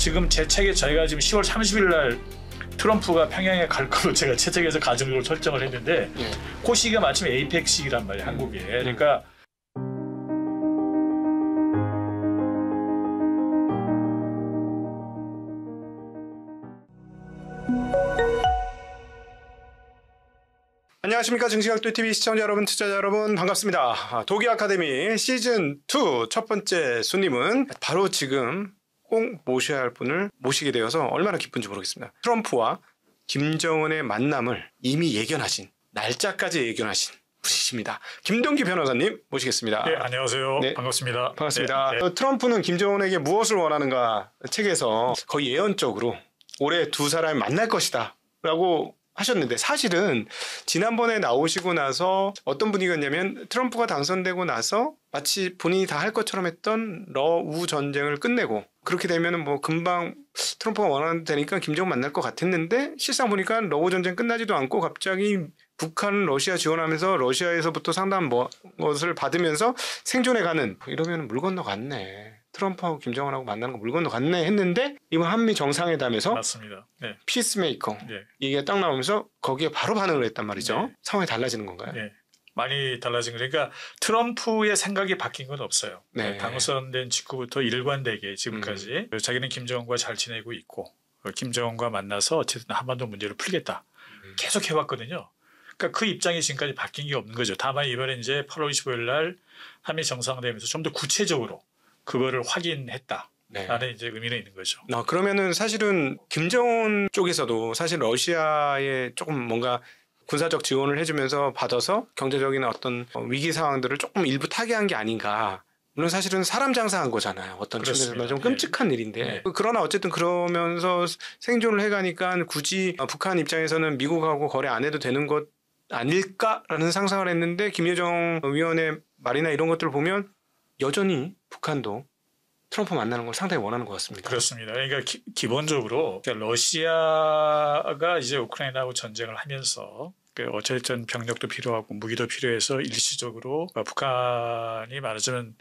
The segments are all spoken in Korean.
지금 제 책에 저희가 지금 10월 30일 날 트럼프가 평양에 갈 걸로 제가 제 책에서 가정으로 설정을 했는데 그 시기가 마침 에이펙 시기란 말이에요, 한국에. 그러니까 안녕하십니까. 증시각도TV 시청자 여러분, 투자자 여러분 반갑습니다. 도기 아카데미 시즌2 첫 번째 손님은 바로 지금 꼭 모셔야 할 분을 모시게 되어서 얼마나 기쁜지 모르겠습니다. 트럼프와 김정은의 만남을 이미 예견하신, 날짜까지 예견하신 분이십니다. 김동기 변호사님 모시겠습니다. 네, 안녕하세요. 네. 반갑습니다. 반갑습니다. 네, 네. 트럼프는 김정은에게 무엇을 원하는가 책에서 거의 예언적으로 올해 두 사람이 만날 것이다 라고 하셨는데, 사실은 지난번에 나오시고 나서 어떤 분위기였냐면 트럼프가 당선되고 나서 마치 본인이 다 할 것처럼 했던 러우 전쟁을 끝내고 그렇게 되면은 뭐 금방 트럼프가 원하는 되니까 김정은 만날 것 같았는데, 실상 보니까 러우 전쟁 끝나지도 않고 갑자기 북한은 러시아 지원하면서 러시아에서부터 상당한 것을 받으면서 생존해가는, 이러면 물 건너갔네. 트럼프하고 김정은하고 만나는 거 물 건너갔네 했는데, 이번 한미 정상회담에서 맞습니다. 네. 피스메이커 네. 얘기가 딱 나오면서 거기에 바로 반응을 했단 말이죠. 네. 상황이 달라지는 건가요? 네. 많이 달라진 거니까, 그러니까 트럼프의 생각이 바뀐 건 없어요. 네. 당선된 직후부터 일관되게 지금까지 자기는 김정은과 잘 지내고 있고 김정은과 만나서 어쨌든 한반도 문제를 풀겠다 계속 해왔거든요. 그러니까 그 입장이 지금까지 바뀐 게 없는 거죠. 다만 이번에 이제 8월 25일 날 한미 정상회담에서 좀 더 구체적으로 그거를 확인했다. 네. 라는 이제 의미는 있는 거죠. 그러면은 사실은 김정은 쪽에서도 사실 러시아에 조금 뭔가 군사적 지원을 해주면서 받아서 경제적인 어떤 위기 상황들을 조금 일부 타개한 게 아닌가. 물론 사실은 사람 장사한 거잖아요. 어떤 측면에서 좀 끔찍한 일인데. 네. 그러나 어쨌든 그러면서 생존을 해가니까 굳이 북한 입장에서는 미국하고 거래 안 해도 되는 것 아닐까라는 상상을 했는데, 김여정 위원의 말이나 이런 것들을 보면 여전히 북한도 트럼프 만나는 걸 상당히 원하는 것 같습니다. 그렇습니다. 그러니까 기본적으로 러시아가 이제 우크라이나하고 전쟁을 하면서 어쨌든 병력도 필요하고 무기도 필요해서 일시적으로 북한이 말하자면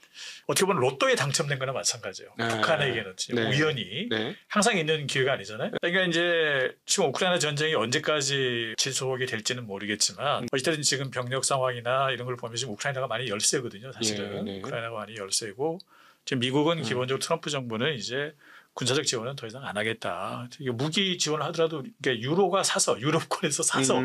어떻게 보면 로또에 당첨된 거나 마찬가지예요. 네. 북한에게는 네. 우연히 네. 항상 있는 기회가 아니잖아요. 그러니까 이제 지금 우크라이나 전쟁이 언제까지 지속이 될지는 모르겠지만 어쨌든 지금 병력 상황이나 이런 걸 보면 지금 우크라이나가 많이 열세거든요. 사실은. 네. 우크라이나가 많이 열세고 지금 미국은 기본적으로 트럼프 정부는 이제 군사적 지원은 더 이상 안 하겠다. 무기 지원을 하더라도 유로가 사서 유럽권에서 사서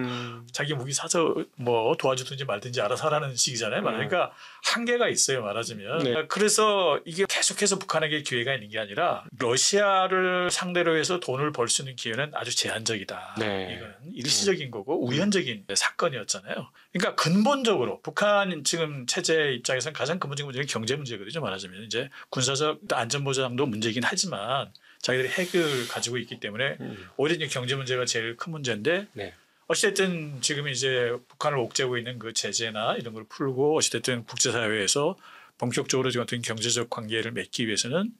자기 무기 사서 뭐 도와주든지 말든지 알아서 하라는 식이잖아요. 그러니까 한계가 있어요, 말하자면. 네. 그래서 이게 계속해서 북한에게 기회가 있는 게 아니라 러시아를 상대로 해서 돈을 벌 수 있는 기회는 아주 제한적이다. 네. 이건 일시적인 거고 우연적인 사건이었잖아요. 그러니까 근본적으로 북한 지금 체제 입장에서는 가장 근본적인 문제는 경제 문제거든요. 말하자면 이제 군사적 안전보장도 문제이긴 하지만 자기들이 핵을 가지고 있기 때문에 오히려 이제 경제 문제가 제일 큰 문제인데, 네. 어찌됐든 지금 이제 북한을 옥죄고 있는 그 제재나 이런 걸 풀고 어찌됐든 국제사회에서 본격적으로 지금 어떤 경제적 관계를 맺기 위해서는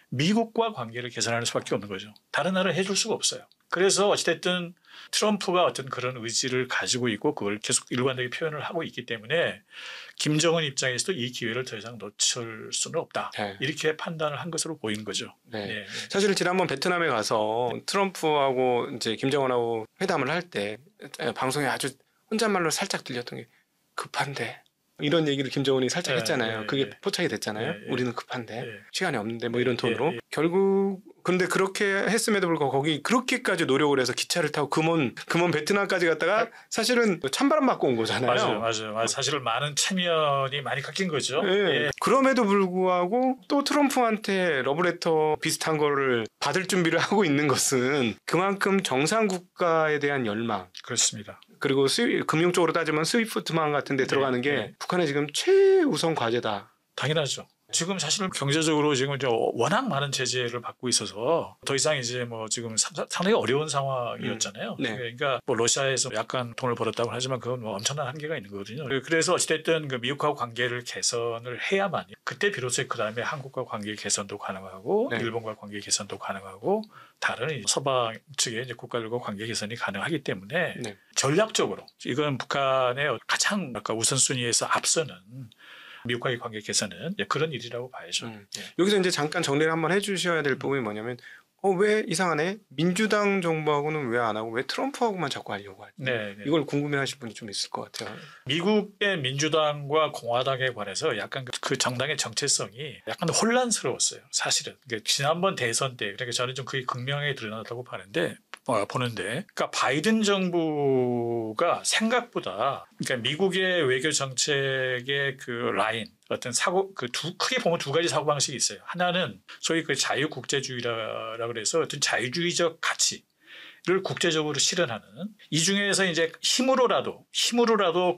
미국과 관계를 개선하는 수밖에 없는 거죠. 다른 나라를 해줄 수가 없어요. 그래서 어찌됐든 트럼프가 어떤 그런 의지를 가지고 있고 그걸 계속 일관되게 표현을 하고 있기 때문에 김정은 입장에서도 이 기회를 더 이상 놓칠 수는 없다. 네. 이렇게 판단을 한 것으로 보이는 거죠. 네. 네. 사실 지난번 베트남에 가서 트럼프하고 이제 김정은하고 회담을 할 때 방송에 아주 혼잣말로 살짝 들렸던 게 급한데, 이런 얘기를 김정은이 살짝 했잖아요. 그게 포착이 됐잖아요. 우리는 급한데 시간이 없는데 뭐 이런 톤으로. 결국 근데 그렇게 했음에도 불구하고 거기 그렇게까지 노력을 해서 기차를 타고 금원 베트남까지 갔다가 사실은 찬바람 맞고 온 거잖아요. 맞아요. 사실은 많은 체면이 많이 깎인 거죠. 네. 그럼에도 불구하고 또 트럼프한테 러브레터 비슷한 거를 받을 준비를 하고 있는 것은 그만큼 정상 국가에 대한 열망. 그렇습니다. 그리고 금융 쪽으로 따지면 스위프트만 같은 데 들어가는 게 북한의 지금 최우선 과제다. 당연하죠. 지금 사실은 경제적으로 지금 이제 워낙 많은 제재를 받고 있어서 더 이상 이제 뭐 지금 상당히 어려운 상황이었잖아요. 네. 그러니까 뭐 러시아에서 약간 돈을 벌었다고 하지만 그건 뭐 엄청난 한계가 있는 거거든요. 그래서 어찌됐든 그 미국하고 관계를 개선을 해야만 그때 비로소 그 다음에 한국과 관계 개선도 가능하고 네. 일본과 관계 개선도 가능하고 다른 서방 측의 이제 국가들과 관계 개선이 가능하기 때문에 네. 전략적으로 이건 북한의 가장 아까 우선순위에서 앞서는 미국과의 관계 개선은 그런 일이라고 봐야죠. 여기서 이제 잠깐 정리를 한번 해주셔야 될 부분이 뭐냐면, 왜 이상하네? 민주당 정부하고는 왜 안 하고 왜 트럼프하고만 자꾸 하려고 하지? 네, 네. 이걸 궁금해하실 분이 좀 있을 것 같아요. 미국의 민주당과 공화당에 관해서 약간 그 정당의 정체성이 약간 혼란스러웠어요. 사실은 지난번 대선 때 그러니까 저는 좀 그게 극명하게 드러났다고 보는데, 그러니까 바이든 정부가 생각보다 그러니까 미국의 외교 정책의 그 라인 어떤 사고 크게 보면 두 가지 사고 방식이 있어요. 하나는 소위 그 자유국제주의라 그래서 어떤 자유주의적 가치를 국제적으로 실현하는, 이 중에서 이제 힘으로라도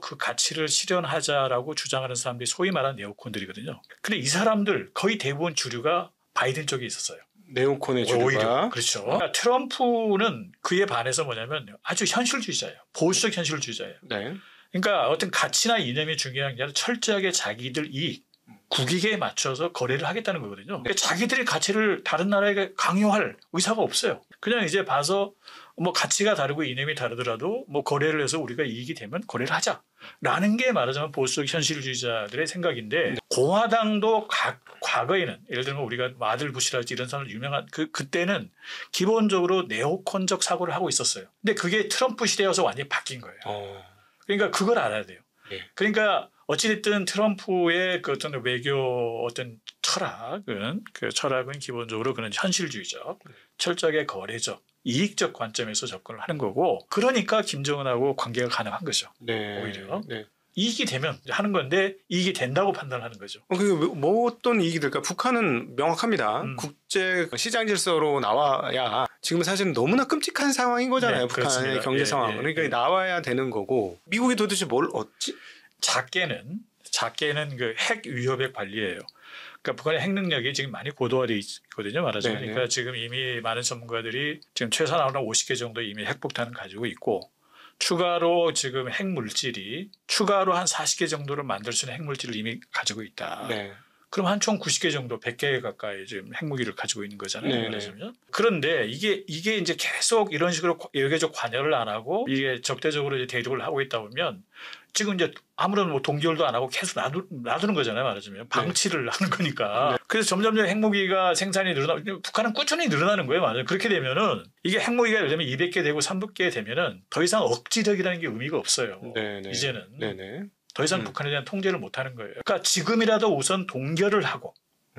그 가치를 실현하자라고 주장하는 사람들이 소위 말하는 네오콘들이거든요. 근데 이 사람들 거의 대부분 주류가 바이든 쪽에 있었어요. 네오콘의 주류가. 오히려 그렇죠. 그러니까 트럼프는 그에 반해서 뭐냐면 아주 현실주의자예요. 보수적 현실주의자예요. 네. 그러니까 어떤 가치나 이념이 중요한 게 아니라 철저하게 자기들 이익, 국익에 맞춰서 거래를 하겠다는 거거든요. 그러니까 자기들의 가치를 다른 나라에게 강요할 의사가 없어요. 그냥 이제 봐서 뭐 가치가 다르고 이념이 다르더라도 뭐 거래를 해서 우리가 이익이 되면 거래를 하자라는 게 말하자면 보수적 현실주의자들의 생각인데, 공화당도 과거에는 예를 들면 우리가 마들 부시라든지 이런 사람들 유명한 그때는 기본적으로 네오콘적 사고를 하고 있었어요. 근데 그게 트럼프 시대여서 완전히 바뀐 거예요. 그러니까 그걸 알아야 돼요. 네. 그러니까 어찌됐든 트럼프의 그 어떤 외교 어떤 철학은 기본적으로 그런 현실주의적, 철저하게 거래적, 이익적 관점에서 접근을 하는 거고, 그러니까 김정은하고 관계가 가능한 거죠. 네. 오히려. 네. 이익이 되면 하는 건데 이익이 된다고 판단하는 거죠. 그게 뭐 어떤 이익이 될까? 북한은 명확합니다. 국제 시장 질서로 나와야, 지금 사실은 너무나 끔찍한 상황인 거잖아요. 네, 북한의 그렇습니다. 경제 상황. 그러니까 나와야 되는 거고, 미국이 도대체 뭘 얻지? 작게는 그 핵 위협의 관리예요. 그러니까 북한의 핵 능력이 지금 많이 고도화되어 있거든요, 말하자면. 네네. 그러니까 지금 이미 많은 전문가들이 지금 최소한으로 50개 정도 이미 핵폭탄을 가지고 있고, 추가로 지금 핵물질이 추가로 한 40개 정도를 만들 수 있는 핵물질을 이미 가지고 있다. 네. 그럼 한 총 90개 정도, 100개 가까이 지금 핵무기를 가지고 있는 거잖아요. 네네. 말하자면. 그런데 이게 이제 계속 이런 식으로 외교적 관여를 안 하고 이게 적대적으로 이제 대립을 하고 있다 보면 지금 이제 아무런 뭐 동결도 안 하고 계속 놔두는 거잖아요. 말하자면 방치를 하는 거니까. 그래서 점점 핵무기가 생산이 북한은 꾸준히 늘어나는 거예요. 맞아요. 그렇게 되면은 이게 핵무기가 예를 들면 200개 되고 300개 되면은 더 이상 억지력이라는 게 의미가 없어요. 네네. 이제는. 네네. 더 이상 북한에 대한 통제를 못하는 거예요. 그러니까 지금이라도 우선 동결을 하고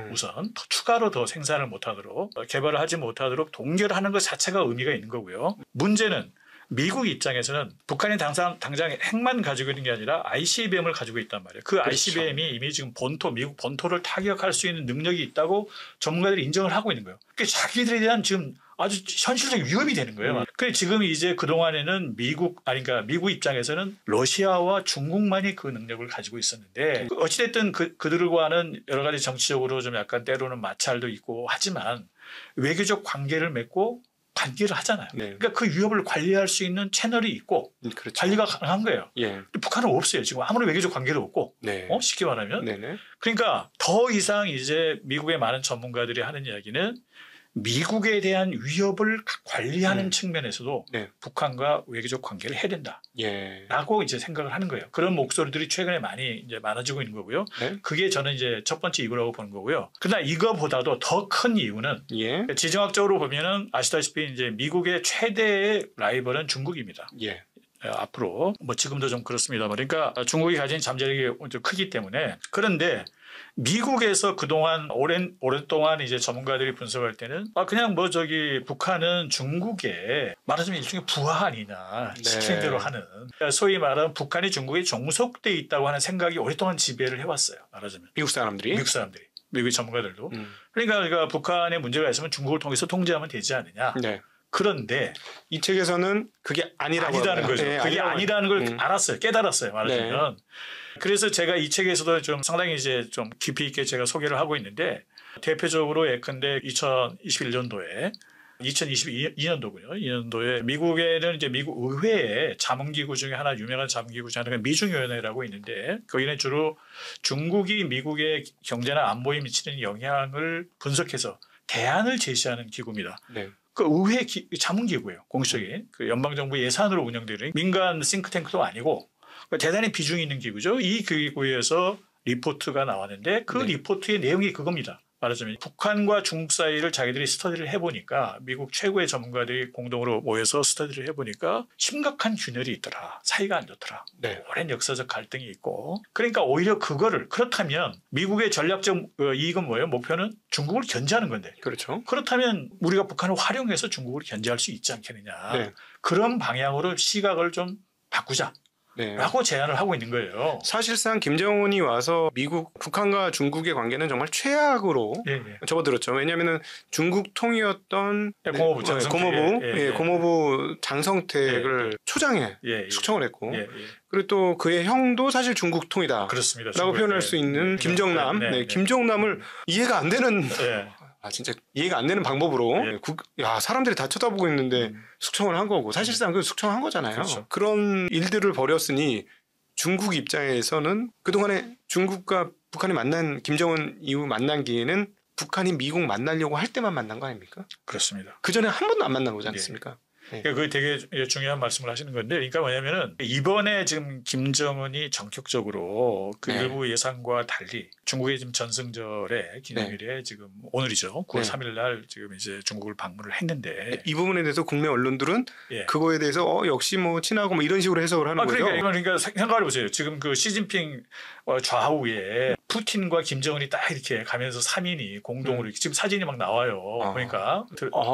우선 추가로 더 생산을 못하도록, 개발을 하지 못하도록 동결하는 것 자체가 의미가 있는 거고요. 문제는 미국 입장에서는 북한이 당장 핵만 가지고 있는 게 아니라 ICBM을 가지고 있단 말이에요. 그 그렇죠. ICBM이 이미 지금 미국 본토를 타격할 수 있는 능력이 있다고 전문가들이 인정을 하고 있는 거예요. 그러니까 자기들에 대한 지금 아주 현실적 위협이 되는 거예요. 그래 지금 이제 그동안에는 그러니까 미국 입장에서는 러시아와 중국만이 그 능력을 가지고 있었는데, 어찌됐든 그들과는 여러 가지 정치적으로 좀 약간 때로는 마찰도 있고 하지만 외교적 관계를 맺고 관계를 하잖아요. 네. 그러니까 그 위협을 관리할 수 있는 채널이 있고 그렇죠. 관리가 가능한 거예요. 예. 북한은 없어요. 지금 아무런 외교적 관계도 없고. 네. 쉽게 말하면. 네네. 그러니까 더 이상 이제 미국의 많은 전문가들이 하는 이야기는 미국에 대한 위협을 관리하는 측면에서도 네. 북한과 외교적 관계를 해야 된다. 예. 라고 이제 생각을 하는 거예요. 그런 목소리들이 최근에 많이 이제 많아지고 있는 거고요. 네. 그게 저는 이제 첫 번째 이유라고 보는 거고요. 그러나 이거보다도 더 큰 이유는, 예. 지정학적으로 보면은 아시다시피 이제 미국의 최대의 라이벌은 중국입니다. 예. 앞으로 뭐 지금도 좀 그렇습니다. 그러니까 중국이 가진 잠재력이 좀 크기 때문에. 그런데 미국에서 그동안 오랫동안 이제 전문가들이 분석할 때는 그냥 북한은 중국의 말하자면 일종의 부하 아니냐, 시키는 대로 하는, 그러니까 소위 말하는 북한이 중국에 종속돼 있다고 하는 생각이 오랫동안 지배를 해왔어요. 말하자면 미국 사람들이. 미국의 전문가들도. 그러니까 북한에 문제가 있으면 중국을 통해서 통제하면 되지 않느냐. 네. 그런데 이 책에서는 그게 아니라는 거죠. 네, 그게 아니라는 걸 알았어요. 깨달았어요. 말하자면. 네. 그래서 제가 이 책에서도 좀 상당히 이제 좀 깊이 있게 제가 소개를 하고 있는데, 대표적으로 예컨대 2021년도에 2022년도군요. 2년도에 미국에는 이제 미국 의회의 자문기구 중에 하나, 유명한 자문기구 중에 하나가 미중위원회라고 있는데, 거기는 주로 중국이 미국의 경제나 안보에 미치는 영향을 분석해서 대안을 제시하는 기구입니다. 네. 그 의회 자문기구예요. 공식적인 그 연방정부 예산으로 운영되는 민간 싱크탱크도 아니고 대단히 비중이 있는 기구죠. 이 기구에서 리포트가 나왔는데 그 리포트의 내용이 그겁니다. 말하자면 북한과 중국 사이를 자기들이 스터디를 해보니까 미국 최고의 전문가들이 공동으로 모여서 스터디를 해보니까 심각한 균열이 있더라. 사이가 안 좋더라. 네. 오랜 역사적 갈등이 있고 그러니까 오히려 그거를 그렇다면 미국의 전략적 이익은 뭐예요? 목표는 중국을 견제하는 건데 그렇죠. 그렇다면 우리가 북한을 활용해서 중국을 견제할 수 있지 않겠느냐. 네. 그런 방향으로 시각을 좀 바꾸자. 네. 라고 제안을 하고 있는 거예요. 사실상 김정은이 와서 북한과 중국의 관계는 정말 최악으로 예, 예. 접어들었죠. 왜냐하면은 중국 통이었던 고모부 장성택. 고모부 장성택을 초장에 예, 예. 숙청을 했고 예, 예. 그리고 또 그의 형도 사실 중국 통이다. 그렇습니다. 라고 표현할 수 있는 김정남. 김정남을 이해가 안 되는 예. 진짜 이해가 안 되는 방법으로 사람들이 다 쳐다보고 있는데 숙청을 한 거고 사실상 그 숙청한 거잖아요. 그렇죠. 그런 일들을 벌였으니 중국 입장에서는 그동안에 중국과 북한이 만난 김정은 이후 만난 기회는 북한이 미국 만나려고 할 때만 만난 거 아닙니까? 그렇습니다. 그전에 한 번도 안 만난 거지 않습니까? 그러니까 그게 되게 중요한 말씀을 하시는 건데, 그러니까 뭐냐면은 이번에 지금 김정은이 전격적으로 그 일부 예상과 달리 중국의 지금 전승절의 기념일에 지금 오늘이죠. 9월 3일 날 지금 이제 중국을 방문을 했는데 이 부분에 대해서 국내 언론들은 그거에 대해서 역시 뭐 친하고 뭐 이런 식으로 해석을 하는 거죠. 그러니까 생각해 보세요. 지금 그 시진핑 좌우에 푸틴과 김정은이 딱 이렇게 가면서 3인이 공동으로 지금 사진이 막 나와요. 그러니까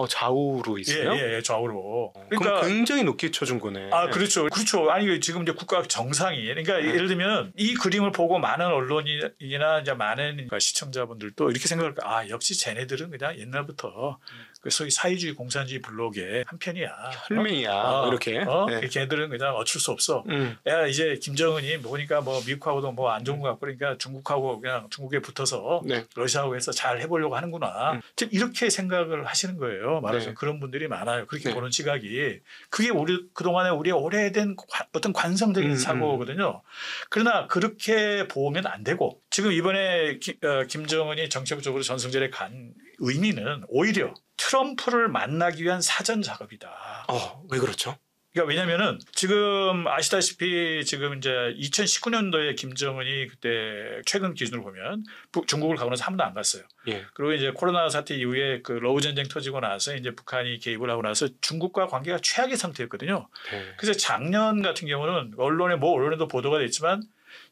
좌우로 있어요? 예, 좌우로. 그러니까 굉장히 높게 쳐준 거네. 그렇죠. 아니 지금 이제 국가 정상이 그러니까 예를 들면 이 그림을 보고 많은 언론이나 이제 많은 시청자분들도 이렇게 생각할 거야. 역시 쟤네들은 그냥 옛날부터 그 소위 사회주의 공산주의 블록의 한 편이야. 혈맹이야. 이렇게. 걔네들은 그냥 어쩔 수 없어. 야 이제 김정은이 보니까 뭐 미국하고도 뭐 안 좋은 것 같고 그러니까 중국하고 그냥 중국에 붙어서 러시아하고 해서 잘 해보려고 하는구나. 이렇게 생각을 하시는 거예요. 말하자면 그런 분들이 많아요. 그렇게 보는 시각이. 그게 그동안에 우리의 오래된 어떤 관성적인 사고거든요. 그러나 그렇게 보면 안 되고 지금 이번에 김정은이 정책적으로 전승절에 간 의미는 오히려 트럼프를 만나기 위한 사전 작업이다. 왜 그렇죠? 그러니까 왜냐면은 지금 아시다시피 지금 이제 2019년도에 김정은이 그때 최근 기준으로 보면 중국을 가고 나서 한 번도 안 갔어요. 그리고 이제 코로나 사태 이후에 그 러우 전쟁 터지고 나서 이제 북한이 개입을 하고 나서 중국과 관계가 최악의 상태였거든요. 그래서 작년 같은 경우는 언론에도 보도가 됐지만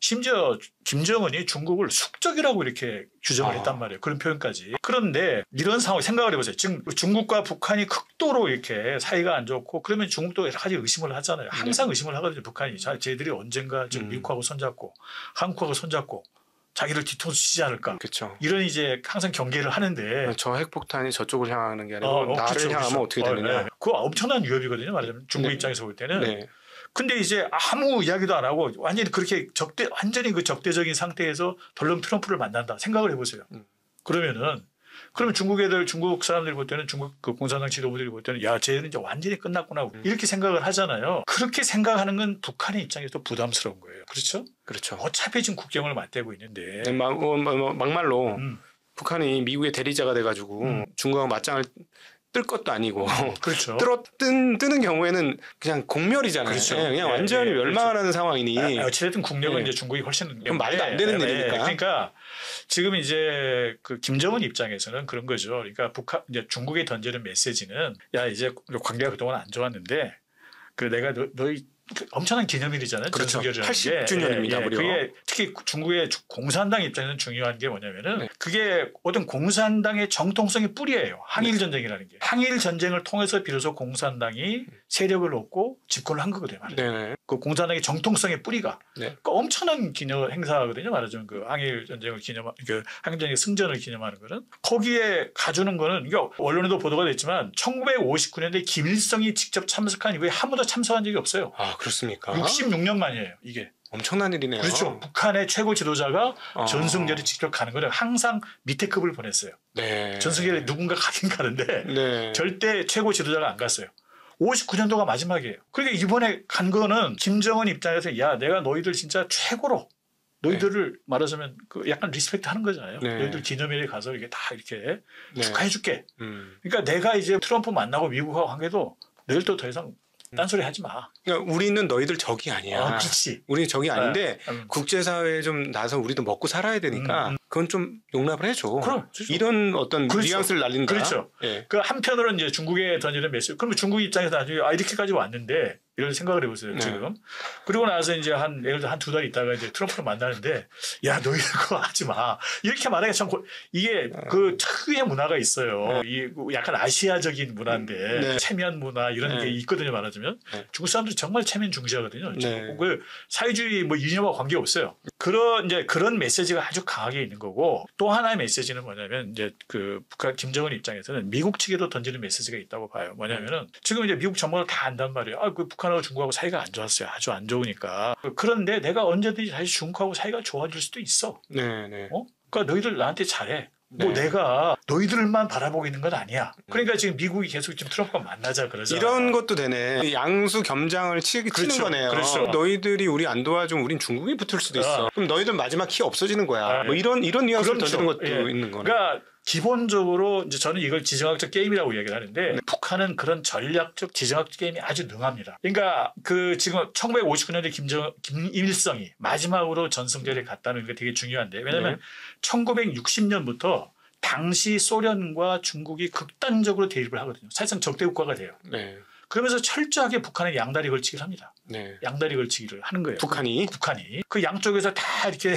심지어 김정은이 중국을 숙적이라고 이렇게 규정을 했단 말이에요. 그런 표현까지. 그런데 이런 상황 생각을 해보세요. 지금 중국과 북한이 극도로 이렇게 사이가 안 좋고 그러면 중국도 여러 가지 의심을 하잖아요. 항상 의심을 하거든요. 북한이. 쟤들이 언젠가 지금 미국하고 손잡고 한국하고 손잡고 자기를 뒤통수 치지 않을까. 그쵸. 이런 이제 항상 경계를 하는데 저 핵폭탄이 저쪽을 향하는 게 아니고 나를 향하면 어떻게 되느냐. 그거 엄청난 위협이거든요. 말하자면 중국 입장에서 볼 때는. 근데 이제 아무 이야기도 안 하고 완전히 그렇게 완전히 그 적대적인 상태에서 덜렁 트럼프를 만난다 생각을 해보세요. 그러면 중국 사람들이 볼 때는 중국 그 공산당 지도부들이 볼 때는 쟤는 이제 완전히 끝났구나 이렇게 생각을 하잖아요. 그렇게 생각하는 건 북한의 입장에서 부담스러운 거예요. 그렇죠? 어차피 지금 국경을 맞대고 있는데 막말로 북한이 미국의 대리자가 돼가지고 중국하고 맞짱을 뜰 것도 아니고 그렇죠. 뜨는 경우에는 그냥 공멸이잖아요. 그렇죠. 그냥 완전히 멸망하는 상황이니 어찌됐든 국력은 이제 중국이 훨씬 말도 안 되는 일이니까. 그러니까 지금 이제 그 김정은 입장에서는 그런 거죠. 그러니까 이제 중국에 던지는 메시지는 야 이제 관계가 그동안 안 좋았는데 그 내가 너희 엄청난 기념일이잖아요. 그렇죠. 80주년입니다. 그게 특히 중국의 공산당 입장에서는 중요한 게 뭐냐면은 그게 어떤 공산당의 정통성의 뿌리예요. 항일 전쟁이라는 게. 항일 전쟁을 통해서 비로소 공산당이 세력을 얻고 집권을 한 거거든요. 그 공산당의 정통성의 뿌리가 그러니까 엄청난 기념 행사거든요. 말하자면 그 항일 전쟁을 그 항일 전쟁의 승전을 기념하는 거는 거기에 가주는 거는 그러니까 언론에도 보도가 됐지만 1959년도에 김일성이 직접 참석한 이후에 한 번도 참석한 적이 없어요. 그렇습니까? 66년 만이에요, 이게. 엄청난 일이네요. 그렇죠. 북한의 최고 지도자가 전승절에 직접 가는 거는 항상 밑에 급을 보냈어요. 전승절에 누군가 가긴 가는데 절대 최고 지도자가 안 갔어요. 59년도가 마지막이에요. 그러니까 이번에 간 거는 김정은 입장에서 야 내가 너희들 진짜 최고로 너희들을 말하자면 그 약간 리스펙트 하는 거잖아요. 너희들 기념일에 가서 이렇게 다 이렇게 축하해 줄게. 그러니까 내가 이제 트럼프 만나고 미국하고 관계도 너희들도 더 이상 딴소리 하지 마. 그러니까 우리는 너희들 적이 아니야. 그렇지. 우리는 적이 아닌데 네. 국제사회에 좀 나서 우리도 먹고 살아야 되니까 그건 좀 용납을 해줘. 그럼 이런 어떤 그렇죠. 뉘앙스를 날린다. 그렇죠. 예. 그 한편으로는 이제 중국에 던지는 메시지. 그러면 중국 입장에서 나중에 이렇게까지 왔는데 이런 생각을 해보세요 네. 지금. 그리고 나서 이제 예를 들어 한 두 달 있다가 이제 트럼프를 만나는데 야 너희들 그거 하지 마 이렇게 말하기가 참 이게 그 특유의 문화가 있어요. 이 약간 아시아적인 문화인데 네. 체면 문화 이런 게 있거든요. 말하자면 중국 사람들이 정말 체면 중시하거든요. 네. 그 사회주의 뭐 이념과 관계 없어요. 그런 메시지가 아주 강하게 있는 거고 또 하나의 메시지는 뭐냐면 이제 그 북한 김정은 입장에서는 미국 측에도 던지는 메시지가 있다고 봐요. 뭐냐면은 지금 이제 미국 정보를 다 안단 말이에요. 그 북한하고 중국하고 사이가 안 좋았어요. 아주 안 좋으니까. 그런데 내가 언제든지 다시 중국하고 사이가 좋아질 수도 있어. 네, 네. 그러니까 너희들 나한테 잘해. 뭐 네. 내가 너희들만 바라보고 있는 건 아니야. 그러니까 지금 미국이 계속 지금 트럼프가 만나자 그러잖아. 이런 것도 되네. 양수 겸장을 치는 그렇죠. 거네요. 그렇죠. 너희들이 우리 안 도와주면 우린 중국이 붙을 수도 있어. 그럼 너희들 마지막 키 없어지는 거야. 뭐 이런 뉘앙스를 던지는 것도 있는 거네. 그러니까 기본적으로 이제 저는 이걸 지정학적 게임이라고 얘기를 하는데 북한은 그런 전략적 지정학적 게임이 아주 능합니다. 그러니까 그 지금 1959년에 김일성이 마지막으로 전승절에 갔다는 게 되게 중요한데 왜냐하면 1960년부터 당시 소련과 중국이 극단적으로 대립을 하거든요. 사실상 적대 국가가 돼요. 네. 그러면서 철저하게 북한에 양다리 걸치기를 합니다. 네. 양다리 걸치기를 하는 거예요. 북한이 그 양쪽에서 다 이렇게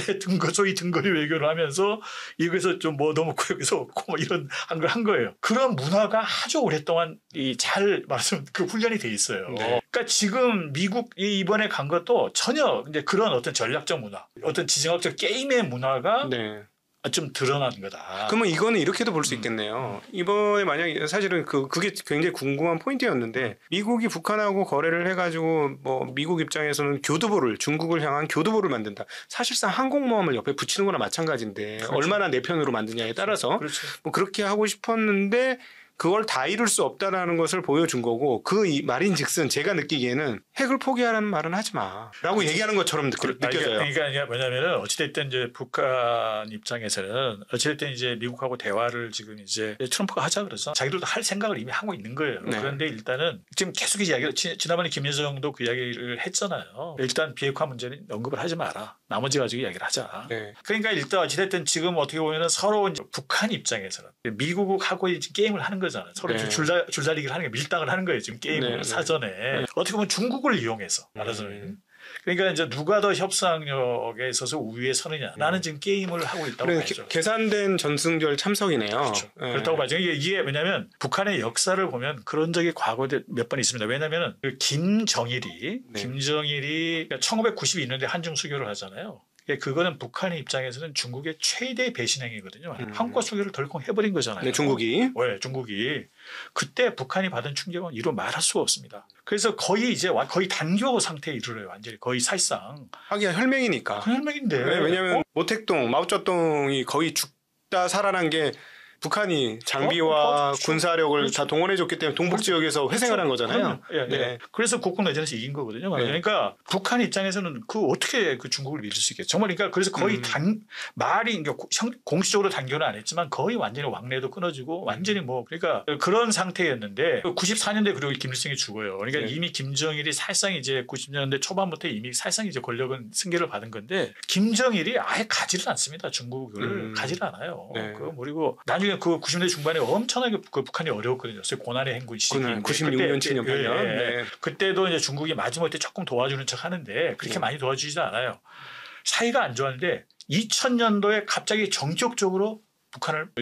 소위 등거리 외교를 하면서 여기서 좀 뭐 넣어먹고 여기서 없고 뭐 이런 한 거예요. 그런 문화가 아주 오랫동안 잘 말하면 그 훈련이 돼 있어요. 네. 그러니까 지금 미국이 이번에 간 것도 전혀 이제 그런 어떤 전략적 문화, 어떤 지정학적 게임의 문화가 네. 좀 드러난 거다. 그러면 이거는 이렇게도 볼 수 있겠네요. 이번에 만약에 사실은 그게 굉장히 궁금한 포인트였는데 미국이 북한하고 거래를 해가지고 뭐 미국 입장에서는 교두보를 중국을 향한 교두보를 만든다. 사실상 항공모함을 옆에 붙이는 거나 마찬가지인데 그렇죠. 얼마나 내 편으로 만드냐에 따라서 그렇죠. 뭐 그렇게 하고 싶었는데 그걸 다 이룰 수 없다라는 것을 보여준 거고 그 말인즉슨 제가 느끼기에는 핵을 포기하라는 말은 하지 마라고 얘기하는 것처럼 느껴져요. 그러니까 뭐냐면은 어찌됐든 이제 북한 입장에서는 어찌됐든 이제 미국하고 대화를 지금 이제 트럼프가 하자 그래서 자기들도 할 생각을 이미 하고 있는 거예요. 네. 그런데 일단은 지금 계속 이야기를 지난번에 김여정도 그 이야기를 했잖아요. 일단 비핵화 문제는 언급을 하지 마라. 나머지 가지고 이야기를 하자. 네. 그러니까 일단 어찌됐든 지금 어떻게 보면은 서로 이제 북한 입장에서는 미국하고 이제 게임을 하는 거잖아요. 서로 네. 줄다리기를 하는 게 밀당을 하는 거예요. 지금 게임을 네. 사전에 어떻게 보면 중국을 이용해서 말하자면. 그러니까 이제 누가 더 협상력에 있어서 우위에 서느냐. 나는 지금 게임을 하고 있다고 봐야죠. 계산된 전승절 참석이네요. 그렇죠. 네. 그렇다고 봐야죠. 이게 왜냐하면 북한의 역사를 보면 그런 적이 과거에 몇 번 있습니다. 왜냐하면 그 김정일이 네. 그러니까 1992년에 한중 수교를 하잖아요. 그거는 북한의 입장에서는 중국의 최대 배신행위거든요. 한국과 수교를 덜컹 해버린 거잖아요. 네, 중국이. 네, 중국이. 그때 북한이 받은 충격은 이루 말할 수가 없습니다. 그래서 거의 단교 상태에 이르러요. 완전히 거의 사실상. 하기야 혈맹이니까. 그 혈맹인데. 네, 왜냐하면 모택동, 마오쩌둥이 거의 죽다 살아난 게 북한이 장비와 군사력을 그렇죠. 다 동원해줬기 때문에 동북 지역에서 회생을 한 거잖아요. 예, 네. 예. 그래서 국군내전에서 이긴 거거든요. 네. 그러니까 북한 입장에서는 어떻게 그 중국을 믿을 수 있겠죠. 정말 그러니까 그래서 거의 말이 공식적으로 단교는 안 했지만 거의 완전히 왕래도 끊어지고 완전히 그러니까 그런 상태였는데 94년대 그리고 김일성이 죽어요. 그러니까 네. 이미 김정일이 사실상 이제 90년대 초반부터 이미 사실상 이제 권력은 승계를 받은 건데 김정일이 아예 가지를 않습니다. 중국을 가지를 않아요. 네. 그리고 나중에 그 90년대 중반에 엄청나게 북한이 어려웠거든요. 그래서 고난의 행군 시기. 96년, 7년, 8년. 네. 그때도 이제 중국이 마지못해 조금 도와주는 척 하는데 그렇게 많이 도와주지 않아요. 사이가 안 좋았는데 2000년도에 갑자기 전격적으로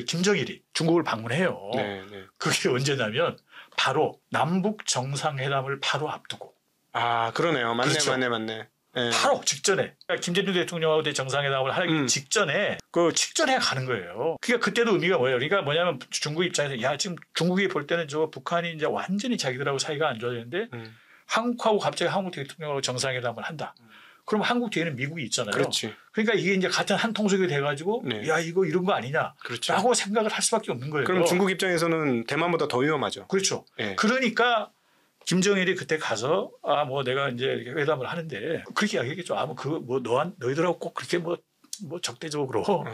김정일이 중국을 방문해요. 네, 네. 그게 언제냐면 바로 남북 정상회담을 바로 앞두고. 아, 그러네요. 맞네, 그렇죠. 맞네. 네. 바로 직전에 그러니까 김대중 대통령하고 정상회담을 하기 직전에 가는 거예요. 그러니까 그때도 의미가 뭐예요? 그러니까 뭐냐면 중국 입장에서 야 지금 중국이 볼 때는 북한이 이제 완전히 자기들하고 사이가 안 좋아지는데 한국하고 갑자기 한국 대통령하고 정상회담을 한다. 그럼 한국 뒤에는 미국이 있잖아요. 그렇지. 그러니까 이게 이제 같은 한 통속이 돼가지고 네. 야 이거 이런 거 아니냐라고 그렇죠. 생각을 할 수밖에 없는 거예요. 그럼 중국 입장에서는 대만보다 더 위험하죠. 그렇죠. 네. 그러니까 김정일이 그때 가서 내가 이제 이렇게 회담을 하는데 그렇게 이야기했죠. 너희들하고 꼭 그렇게 뭐 적대적으로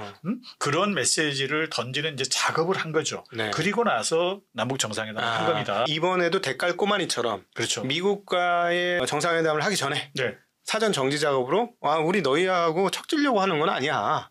그런 메시지를 던지는 이제 작업을 한 거죠. 네. 그리고 나서 남북 정상회담을 한 겁니다. 이번에도 대깔 꼬마니처럼 그렇죠. 미국과의 정상회담을 하기 전에 네. 사전 정지 작업으로 우리 너희하고 척지려고 하는 건 아니야.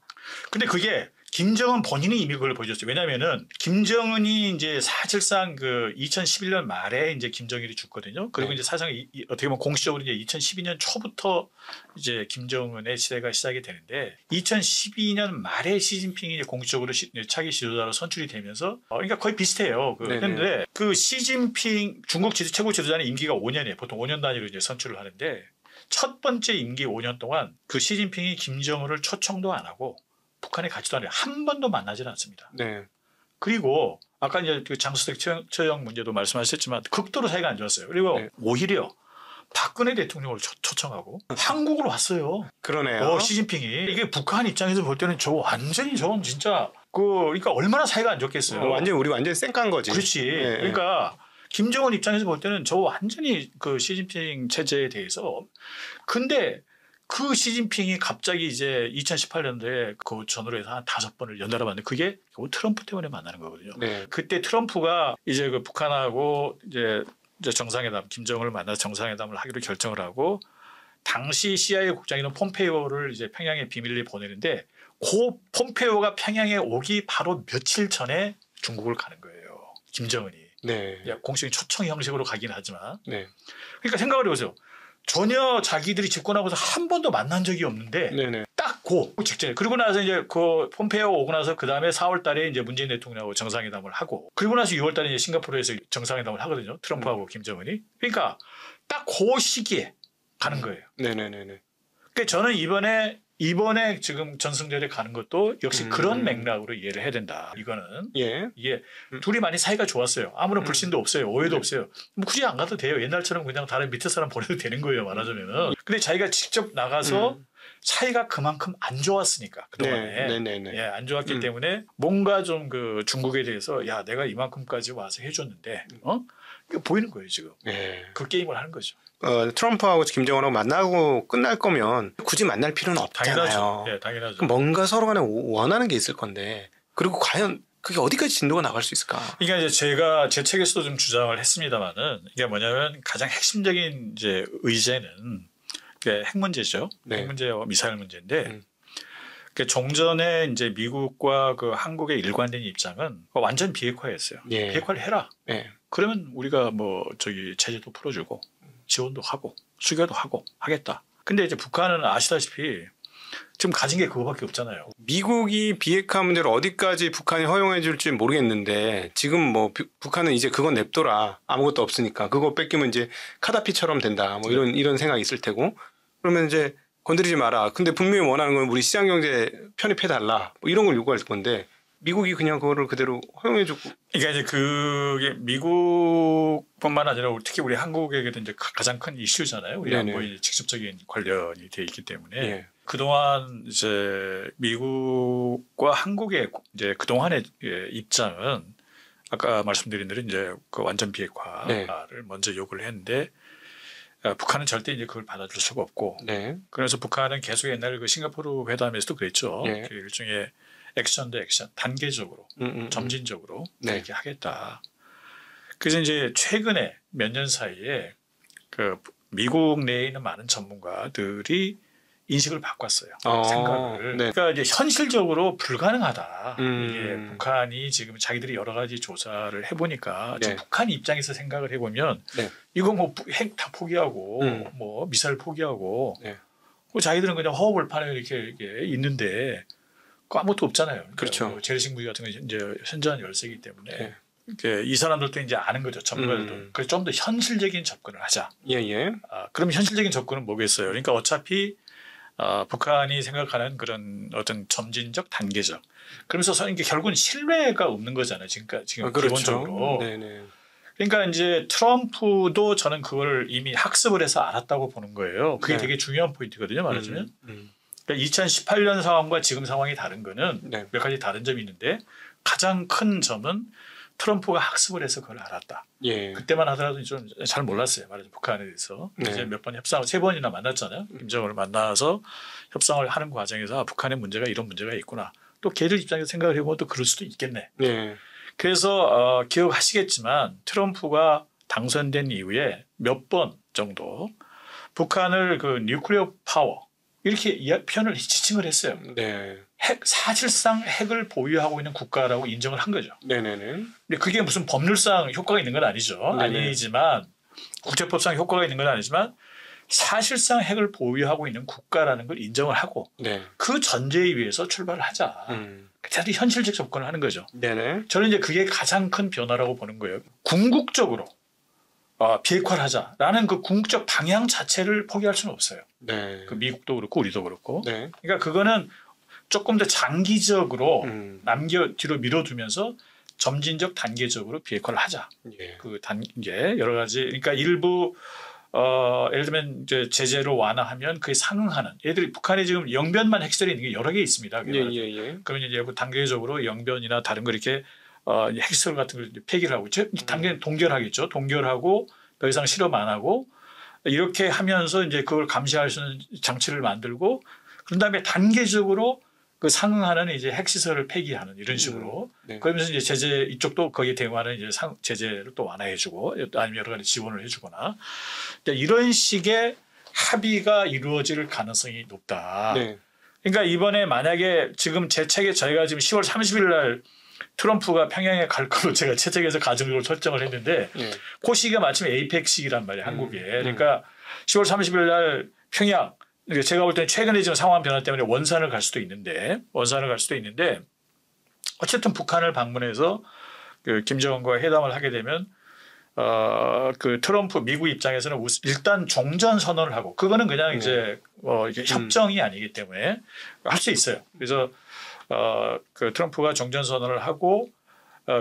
근데 그게 김정은 본인이 이미 그걸 보여줬어요. 왜냐면은 김정은이 이제 사실상 그 2011년 말에 이제 김정일이 죽거든요. 그리고 네. 이제 사실상 어떻게 보면 공식적으로 이제 2012년 초부터 이제 김정은의 시대가 시작이 되는데 2012년 말에 시진핑이 이제 공식적으로 차기 지도자로 선출이 되면서 그러니까 거의 비슷해요. 그런데 그 시진핑 중국 최고 지도자는 임기가 5년이에요. 보통 5년 단위로 이제 선출을 하는데 첫 번째 임기 5년 동안 그 시진핑이 김정은을 초청도 안 하고 북한에 가지도 않아요. 한 번도 만나지는 않습니다. 네. 그리고 아까 이제 그 장수택 처형 문제도 말씀하셨지만 극도로 사이가 안 좋았어요. 그리고 네. 오히려 박근혜 대통령을 초청하고 한국으로 왔어요. 그러네요. 시진핑이 이게 북한 입장에서 볼 때는 완전히 저건 진짜 그러니까 얼마나 사이가 안 좋겠어요. 우리 완전 쌩깐 거지. 그렇지. 네. 그러니까 김정은 입장에서 볼 때는 저 완전히 그 시진핑 체제에 대해서 근데 그 시진핑이 갑자기 이제 2018년도에 그 전후로 해서 한 5번을 연달아 만났는데 그게 트럼프 때문에 만나는 거거든요. 네. 그때 트럼프가 이제 그 북한하고 이제 정상회담, 김정은을 만나서 정상회담을 하기로 결정을 하고 당시 CIA 국장이던 폼페이오를 이제 평양에 비밀리에 보내는데 그 폼페이오가 평양에 오기 바로 며칠 전에 중국을 가는 거예요. 김정은이. 네. 공식적인 초청 형식으로 가긴 하지만. 네. 그러니까 생각을 해보세요. 전혀 자기들이 집권하고서 한 번도 만난 적이 없는데 네네. 딱 직전에 그리고 나서 이제 그 폼페이오 오고 나서 그 다음에 4월달에 이제 문재인 대통령하고 정상회담을 하고 그리고 나서 6월달에 이제 싱가포르에서 정상회담을 하거든요. 트럼프하고 김정은이. 그러니까 딱 그 시기에 가는 거예요. 네네네네. 그러니까 저는 이번에 지금 전승절에 가는 것도 역시 그런 맥락으로 이해를 해야 된다. 이거는 예. 이게 둘이 많이 사이가 좋았어요. 아무런 불신도 없어요. 오해도 없어요. 뭐 굳이 안 가도 돼요. 옛날처럼 그냥 다른 밑에 사람 보내도 되는 거예요. 말하자면은. 근데 자기가 직접 나가서 사이가 그만큼 안 좋았으니까 그동안에 네네네. 예, 안 좋았기 때문에 뭔가 좀 그 중국에 대해서 야 내가 이만큼까지 와서 해줬는데 이거 보이는 거예요 지금. 네. 그 게임을 하는 거죠. 트럼프하고 김정은하고 만나고 끝날 거면 굳이 만날 필요는 없잖아요. 당연하죠. 예, 당연하죠. 그럼 뭔가 서로 간에 원하는 게 있을 건데 그리고 과연 그게 어디까지 진도가 나갈 수 있을까? 그러니까 이제 제가 제 책에서도 좀 주장을 했습니다만은 이게 뭐냐면 가장 핵심적인 이제 의제는 핵 문제죠. 네. 핵 문제와 미사일 문제인데 종전에 이제 미국과 그 한국의 일관된 입장은 완전 비핵화였어요. 예. 비핵화를 해라. 네. 그러면 우리가 뭐 제재도 풀어주고 지원도 하고 수교도 하고 하겠다. 근데 이제 북한은 아시다시피 지금 가진 게 그거밖에 없잖아요. 미국이 비핵화 문제를 어디까지 북한이 허용해 줄지 모르겠는데 지금 뭐 북한은 이제 그건 냅둬라. 아무것도 없으니까. 그거 뺏기면 이제 카다피처럼 된다. 뭐 이런 생각이 있을 테고. 그러면 이제 건드리지 마라. 근데 분명히 원하는 건 우리 시장 경제 편입해 달라. 뭐 이런 걸 요구할 건데 미국이 그냥 그거를 그대로 허용해 주고. 그러니까 이제 그게 미국뿐만 아니라 특히 우리 한국에게도 이제 가장 큰 이슈잖아요. 우리 뭐 직접적인 관련이 돼 있기 때문에. 예. 그동안 이제 미국과 한국의 이제 그동안의 입장은 아까 말씀드린 대로 이제 그 완전 비핵화를 먼저 요구를 했는데 북한은 절대 이제 그걸 받아줄 수가 없고 그래서 북한은 계속 옛날 그 싱가포르 회담에서도 그랬죠. 그 일종의 액션 대 액션 단계적으로 점진적으로 이렇게 하겠다. 그래서 이제 최근에 몇 년 사이에 그 미국 내에 있는 많은 전문가들이 인식을 바꿨어요. 생각을. 그러니까 이제 현실적으로 불가능하다. 이게 북한이 지금 자기들이 여러 가지 조사를 해보니까 북한 입장에서 생각을 해보면 이거 뭐 핵 다 포기하고 뭐 미사일 포기하고 뭐 자기들은 그냥 허허벌판에 이렇게 있는데 아무것도 없잖아요. 그러니까 그렇죠. 뭐 재래식 무기 같은 건 이제 현저한 열세이기 때문에 이 사람들도 이제 아는 거죠. 전문가들도. 그래서 좀 더 현실적인 접근을 하자. 그럼 현실적인 접근은 뭐겠어요? 그러니까 어차피 북한이 생각하는 그런 어떤 점진적 단계적 그러면서 이게 결국은 신뢰가 없는 거잖아요. 지금 기본적으로. 그러니까 이제 트럼프도 저는 그걸 이미 학습을 해서 알았다고 보는 거예요. 그게 되게 중요한 포인트거든요. 말하자면. 그러니까 2018년 상황과 지금 상황이 다른 거는 몇 가지 다른 점이 있는데 가장 큰 점은 트럼프가 학습을 해서 그걸 알았다. 예. 그때만 하더라도 좀 잘 몰랐어요. 말하자면 북한에 대해서. 네. 이제 몇 번 협상을 3번이나 만났잖아요. 김정은을 만나서 협상을 하는 과정에서 북한의 문제가 이런 문제가 있구나. 또 걔들 입장에서 생각을 해보면 또 그럴 수도 있겠네. 예. 그래서 기억하시겠지만 트럼프가 당선된 이후에 몇 번 정도 북한을 그 뉴클리어 파워 이렇게 표현을 지칭을 했어요. 네. 사실상 핵을 보유하고 있는 국가라고 인정을 한 거죠. 네네네. 근데 그게 무슨 법률상 효과가 있는 건 아니죠. 네네. 아니지만 국제법상 효과가 있는 건 아니지만 사실상 핵을 보유하고 있는 국가라는 걸 인정을 하고 네. 그 전제에 의해서 출발을 하자. 그래서 현실적 접근을 하는 거죠. 네네. 저는 이제 그게 가장 큰 변화라고 보는 거예요. 궁극적으로 비핵화를 하자라는 그 궁극적 방향 자체를 포기할 수는 없어요. 네. 그 미국도 그렇고 우리도 그렇고. 네. 그러니까 그거는 조금 더 장기적으로 뒤로 밀어두면서 점진적 단계적으로 비핵화를 하자. 예. 그 단계 여러 가지 그러니까 일부 예를 들면 이제 제재로 완화하면 그에 상응하는 얘들이 북한에 지금 영변만 핵시설이 있는 게 여러 개 있습니다. 예. 그러면 이제 단계적으로 영변이나 다른 거 이렇게 핵시설 같은 걸 폐기를 하고 단계는 동결하겠죠. 동결하고 더 이상 실험 안 하고 이렇게 하면서 이제 그걸 감시할 수 있는 장치를 만들고 그런 다음에 단계적으로 그 상응하는 이제 핵시설을 폐기하는 이런 식으로 네. 그러면서 이제 제재 이쪽도 거기에 대응하는 이제 제재를 또 완화해주고 아니면 여러 가지 지원을 해주거나 이런 식의 합의가 이루어질 가능성이 높다. 네. 그러니까 이번에 만약에 지금 제 책에 저희가 지금 10월 30일 날 트럼프가 평양에 갈 걸로 제가 제 책에서 가정적으로 설정을 했는데 예. 그 시기가 마침 에이펙 시기란 말이에요. 한국에. 그러니까 10월 30일 날 평양 제가 볼 때는 최근에 지금 상황 변화 때문에 원산을 갈 수도 있는데 어쨌든 북한을 방문해서 그 김정은과 회담을 하게 되면 그 트럼프 미국 입장에서는 일단 종전 선언을 하고 그거는 그냥 이제 이게 협정이 아니기 때문에 할 수 있어요. 그래서 그 트럼프가 종전 선언을 하고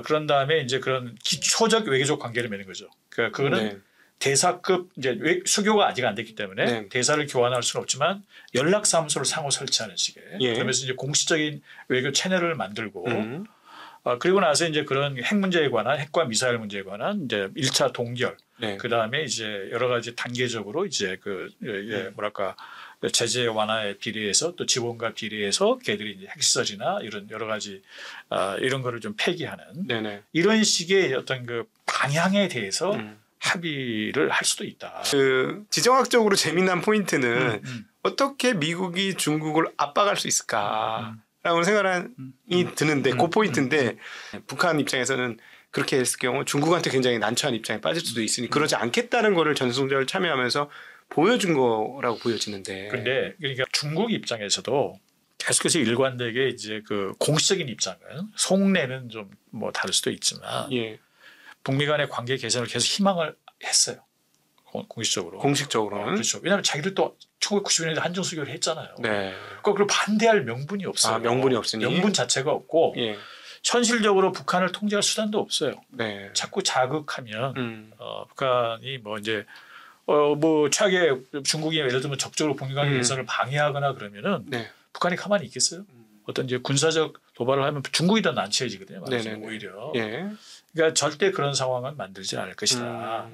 그런 다음에 이제 그런 기초적 외교적 관계를 맺는 거죠. 그거는 네. 대사급 이제 수교가 아직 안 됐기 때문에 네. 대사를 교환할 수는 없지만 연락 사무소를 상호 설치하는 식의 예. 그러면서 이제 공식적인 외교 채널을 만들고 그리고 나서 이제 그런 핵 문제에 관한 핵과 미사일 문제에 관한 이제 1차 동결 네. 그 다음에 이제 여러 가지 단계적으로 이제 뭐랄까 제재 완화에 비례해서 또 지원과 비례해서 걔들이 이제 핵시설이나 이런 여러 가지 이런 거를 좀 폐기하는 네네. 이런 식의 어떤 그 방향에 대해서 합의를 할 수도 있다. 그 지정학적으로 재미난 포인트는 어떻게 미국이 중국을 압박할 수 있을까라고 생각이 드는데 그 포인트인데 북한 입장에서는 그렇게 했을 경우 중국한테 굉장히 난처한 입장에 빠질 수도 있으니 그러지 않겠다는 거를 전승절 참여하면서 보여준 거라고 보여지는데. 그런데 그러니까 중국 입장에서도 계속해서 일관되게 이제 그 공식적인 입장은 속내는 좀 뭐 다를 수도 있지만 예. 북미 간의 관계 개선을 계속 희망을 했어요. 공식적으로. 공식적으로는. 그렇죠. 왜냐하면 자기들 또 1990년대 한정수교를 했잖아요. 네. 그걸 반대할 명분이 없어요. 명분이 없으니. 명분 자체가 없고 예. 현실적으로 북한을 통제할 수단도 없어요. 네. 자꾸 자극하면 북한이 뭐 이제 뭐 최악의 중국이 예를 들면 적극적으로 북미 관계 개선을 방해하거나 그러면은 네. 북한이 가만히 있겠어요? 어떤 이제 군사적 도발을 하면 중국이 더 난처해지거든요. 말하자면 오히려. 예. 그러니까 절대 그런 상황은 만들지 않을 것이다.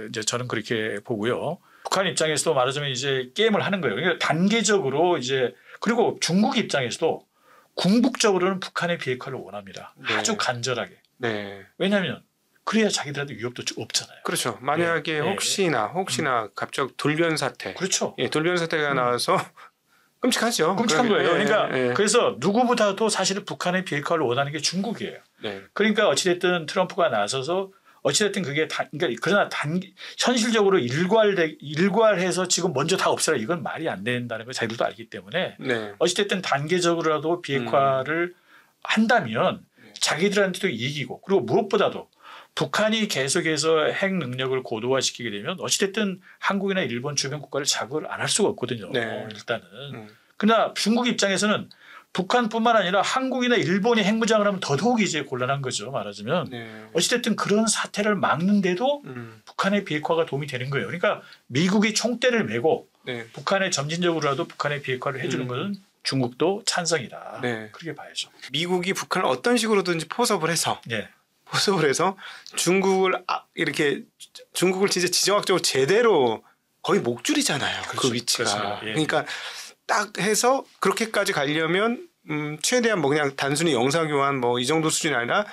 이제 저는 그렇게 보고요. 북한 입장에서도 말하자면 이제 게임을 하는 거예요. 그러니까 단계적으로 이제 그리고 중국 입장에서도 궁극적으로는 북한의 비핵화를 원합니다. 네. 아주 간절하게. 네. 왜냐하면 그래야 자기들한테 위협도 없잖아요. 그렇죠. 만약에 네. 혹시나 갑자기 돌변 사태. 그렇죠. 예, 돌변 사태가 나와서 끔찍하죠. 끔찍한 거예요. 그러니까 예. 그래서 누구보다도 사실은 북한의 비핵화를 원하는 게 중국이에요. 네. 그러니까 어찌됐든 트럼프가 나서서 어찌됐든 그게 그러니까 그러나 현실적으로 일괄해서 지금 먼저 다 없애라 이건 말이 안 된다는 걸 자기들도 알기 때문에 네. 어찌됐든 단계적으로라도 비핵화를 한다면 자기들한테도 이익이고 그리고 무엇보다도 북한이 계속해서 핵 능력을 고도화시키게 되면 어찌됐든 한국이나 일본 주변 국가를 자극을 안 할 수가 없거든요. 네. 일단은. 그러나 중국 입장에서는 북한뿐만 아니라 한국이나 일본이 핵무장을 하면 더더욱 이제 곤란한 거죠. 말하자면. 네. 어찌됐든 그런 사태를 막는데도 북한의 비핵화가 도움이 되는 거예요. 그러니까 미국이 총대를 메고 네. 북한의 점진적으로라도 북한의 비핵화를 해주는 것은 중국도 찬성이다. 네. 그렇게 봐야죠. 미국이 북한을 어떤 식으로든지 포섭을 해서 네. 포섭을 해서 이렇게 중국을 진짜 지정학적으로 제대로 거의 목줄이잖아요. 그렇죠. 그 위치가. 그렇습니다. 예. 그러니까 딱 해서 그렇게까지 가려면 최대한 뭐 그냥 단순히 영사교환 뭐 이 정도 수준이 아니라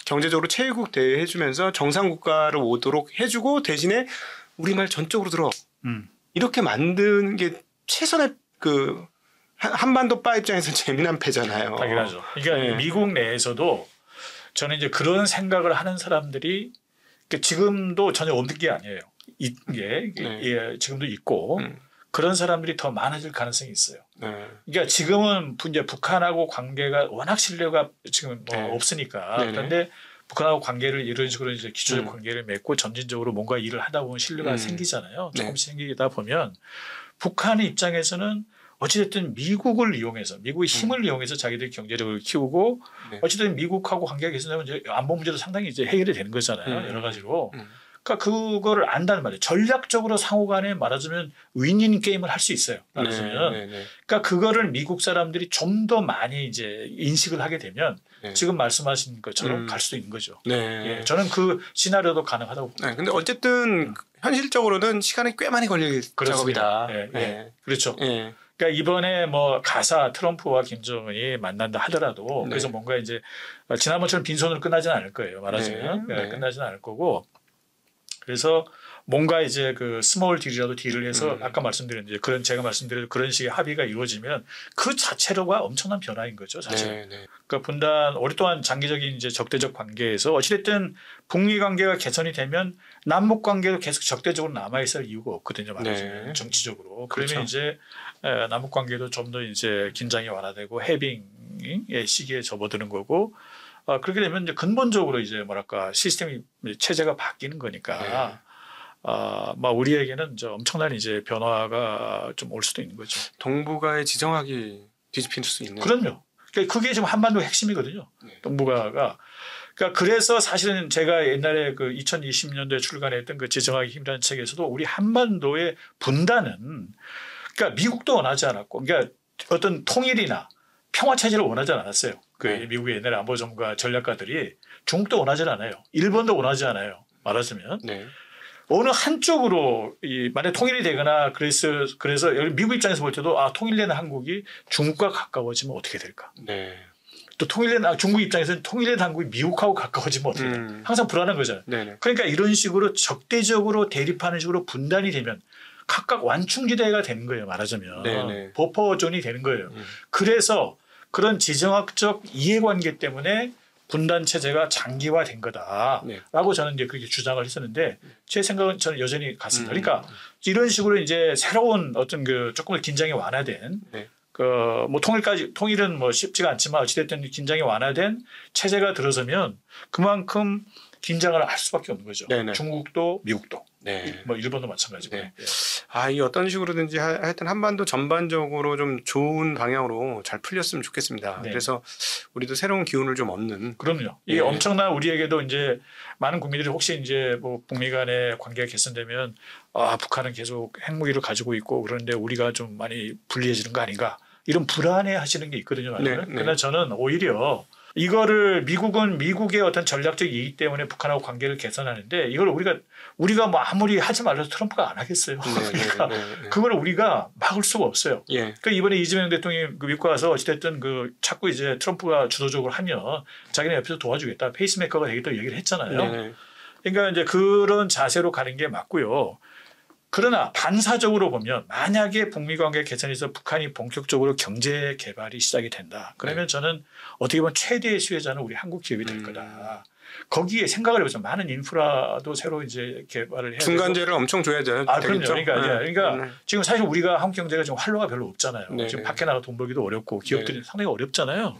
경제적으로 최애국 대해 해주면서 정상 국가를 오도록 해주고 대신에 우리말 전적으로 들어. 이렇게 만드는 게 최선의 그 한반도 바 입장에서 재미난 패잖아요. 당연하죠. 그러니까 네. 미국 내에서도 저는 이제 그런 생각을 하는 사람들이 지금도 전혀 없는 게 아니에요. 이게 네. 예, 지금도 있고 그런 사람들이 더 많아질 가능성이 있어요. 네. 그러니까 지금은 이제 북한하고 관계가 워낙 신뢰가 지금 뭐 네. 없으니까 네네. 그런데 북한하고 관계를 이런 식으로 이제 기초적 관계를 맺고 점진적으로 뭔가 일을 하다 보면 신뢰가 생기잖아요. 조금씩 생기다 보면 북한의 입장에서는 어찌됐든 미국을 이용해서 미국의 힘을 이용해서 자기들이 경제력을 키우고 네. 어찌됐든 미국하고 관계가 개선되면 이제 안보 문제도 상당히 이제 해결이 되는 거잖아요. 여러 가지로. 그러니까 그거를 안다는 말이에요. 전략적으로 상호간에 말하자면 윈윈 게임을 할 수 있어요. 말하자면. 네. 그러니까 그거를 미국 사람들이 좀 더 많이 이제 인식을 하게 되면 네. 지금 말씀하신 것처럼 갈 수도 있는 거죠. 네. 예, 저는 그 시나리오도 가능하다고 봅니다. 네. 근데 어쨌든 현실적으로는 시간이 꽤 많이 걸릴 그렇습니다. 작업이다. 예, 예. 네. 그렇죠. 예. 그러니까 이번에 뭐 가사 트럼프와 김정은이 만난다 하더라도 네. 그래서 뭔가 이제 지난번처럼 빈손으로 끝나지는 않을 거예요. 말하자면 네. 네. 끝나지는 않을 거고 그래서 뭔가 이제 그 스몰 딜이라도 딜을 해서 아까 말씀드린 이제 그런 제가 말씀드린 그런 식의 합의가 이루어지면 그 자체로가 엄청난 변화인 거죠. 사실. 네. 그러니까 분단 오랫동안 장기적인 이제 적대적 관계에서 어찌됐든 북미 관계가 개선이 되면 남북 관계도 계속 적대적으로 남아 있을 이유가 없거든요. 말하자면 네. 정치적으로. 그렇죠. 그러면 이제 남북 관계도 좀 더 이제 긴장이 완화되고 해빙의 시기에 접어드는 거고 그렇게 되면 이제 근본적으로 이제 뭐랄까 시스템이 체제가 바뀌는 거니까. 막 우리에게는 이제 엄청난 이제 변화가 좀 올 수도 있는 거죠. 동북아의 지정학이 뒤집힐 수 있는. 그럼요. 그러니까 그게 지금 한반도의 핵심이거든요. 네. 동북아가. 그러니까 그래서 사실은 제가 옛날에 그 2020년도에 출간했던 그 지정학의 힘이라는 책에서도 우리 한반도의 분단은 그러니까 미국도 원하지 않았고 그러니까 어떤 통일이나 평화 체제를 원하지 않았어요. 그 네. 미국의 옛날에 안보 전문가 전략가들이 중국도 원하지 않아요. 일본도 원하지 않아요. 말하자면. 네. 어느 한쪽으로 만약 통일이 되거나 그래서 여기 미국 입장에서 볼 때도 통일된 한국이 중국과 가까워지면 어떻게 될까? 네. 또 통일된 중국 입장에서는 통일된 한국이 미국하고 가까워지면 어떻게 될까? 항상 불안한 거잖아요. 네. 그러니까 이런 식으로 적대적으로 대립하는 식으로 분단이 되면 각각 완충지대가 되는 거예요. 말하자면 네네. 버퍼존이 되는 거예요. 그래서 그런 지정학적 이해관계 때문에 분단 체제가 장기화된 거다라고 네. 저는 이제 그렇게 주장을 했었는데 제 생각은 저는 여전히 같습니다. 그러니까 이런 식으로 이제 새로운 어떤 그 조금 더 긴장이 완화된 네. 그 뭐 통일은 뭐 쉽지가 않지만 어찌됐든 긴장이 완화된 체제가 들어서면 그만큼 긴장을 할 수밖에 없는 거죠. 네네. 중국도 미국도 네. 뭐 일본도 마찬가지고. 네. 이 어떤 식으로든지 하여튼 한반도 전반적으로 좀 좋은 방향으로 잘 풀렸으면 좋겠습니다. 네. 그래서 우리도 새로운 기운을 좀 얻는. 그럼요. 이게 네. 엄청난 우리에게도 이제 많은 국민들이 혹시 이제 뭐 북미 간의 관계가 개선되면 북한은 계속 핵무기를 가지고 있고 그런데 우리가 좀 많이 불리해지는 거 아닌가 이런 불안해 하시는 게 있거든요. 네. 그러나 저는 오히려 이거를 미국은 미국의 어떤 전략적 이익 때문에 북한하고 관계를 개선하는데 이걸 우리가 뭐 아무리 하지 말라도 트럼프가 안 하겠어요. 그러니까 그걸 우리가 막을 수가 없어요. 예. 그러니까 이번에 이재명 대통령이 그 미국 가서 어찌됐든 그 자꾸 이제 트럼프가 주도적으로 하면 자기네 옆에서 도와주겠다. 페이스메이커가 되겠다 얘기를 했잖아요. 네. 그러니까 이제 그런 자세로 가는 게 맞고요. 그러나 반사적으로 보면 만약에 북미 관계 개선에서 북한이 본격적으로 경제 개발이 시작이 된다. 그러면 저는 어떻게 보면 최대의 수혜자는 우리 한국 기업이 될 거다. 거기에 생각을 해보죠. 많은 인프라도 새로 이제 개발을 해야 되고. 중간재를 엄청 줘야 돼요. 그럼요. 그러니까 네. 지금 사실 우리가 한국 경제가 지금 활로가 별로 없잖아요. 네. 지금 밖에 나가 돈 벌기도 어렵고 기업들이 네. 상당히 어렵잖아요.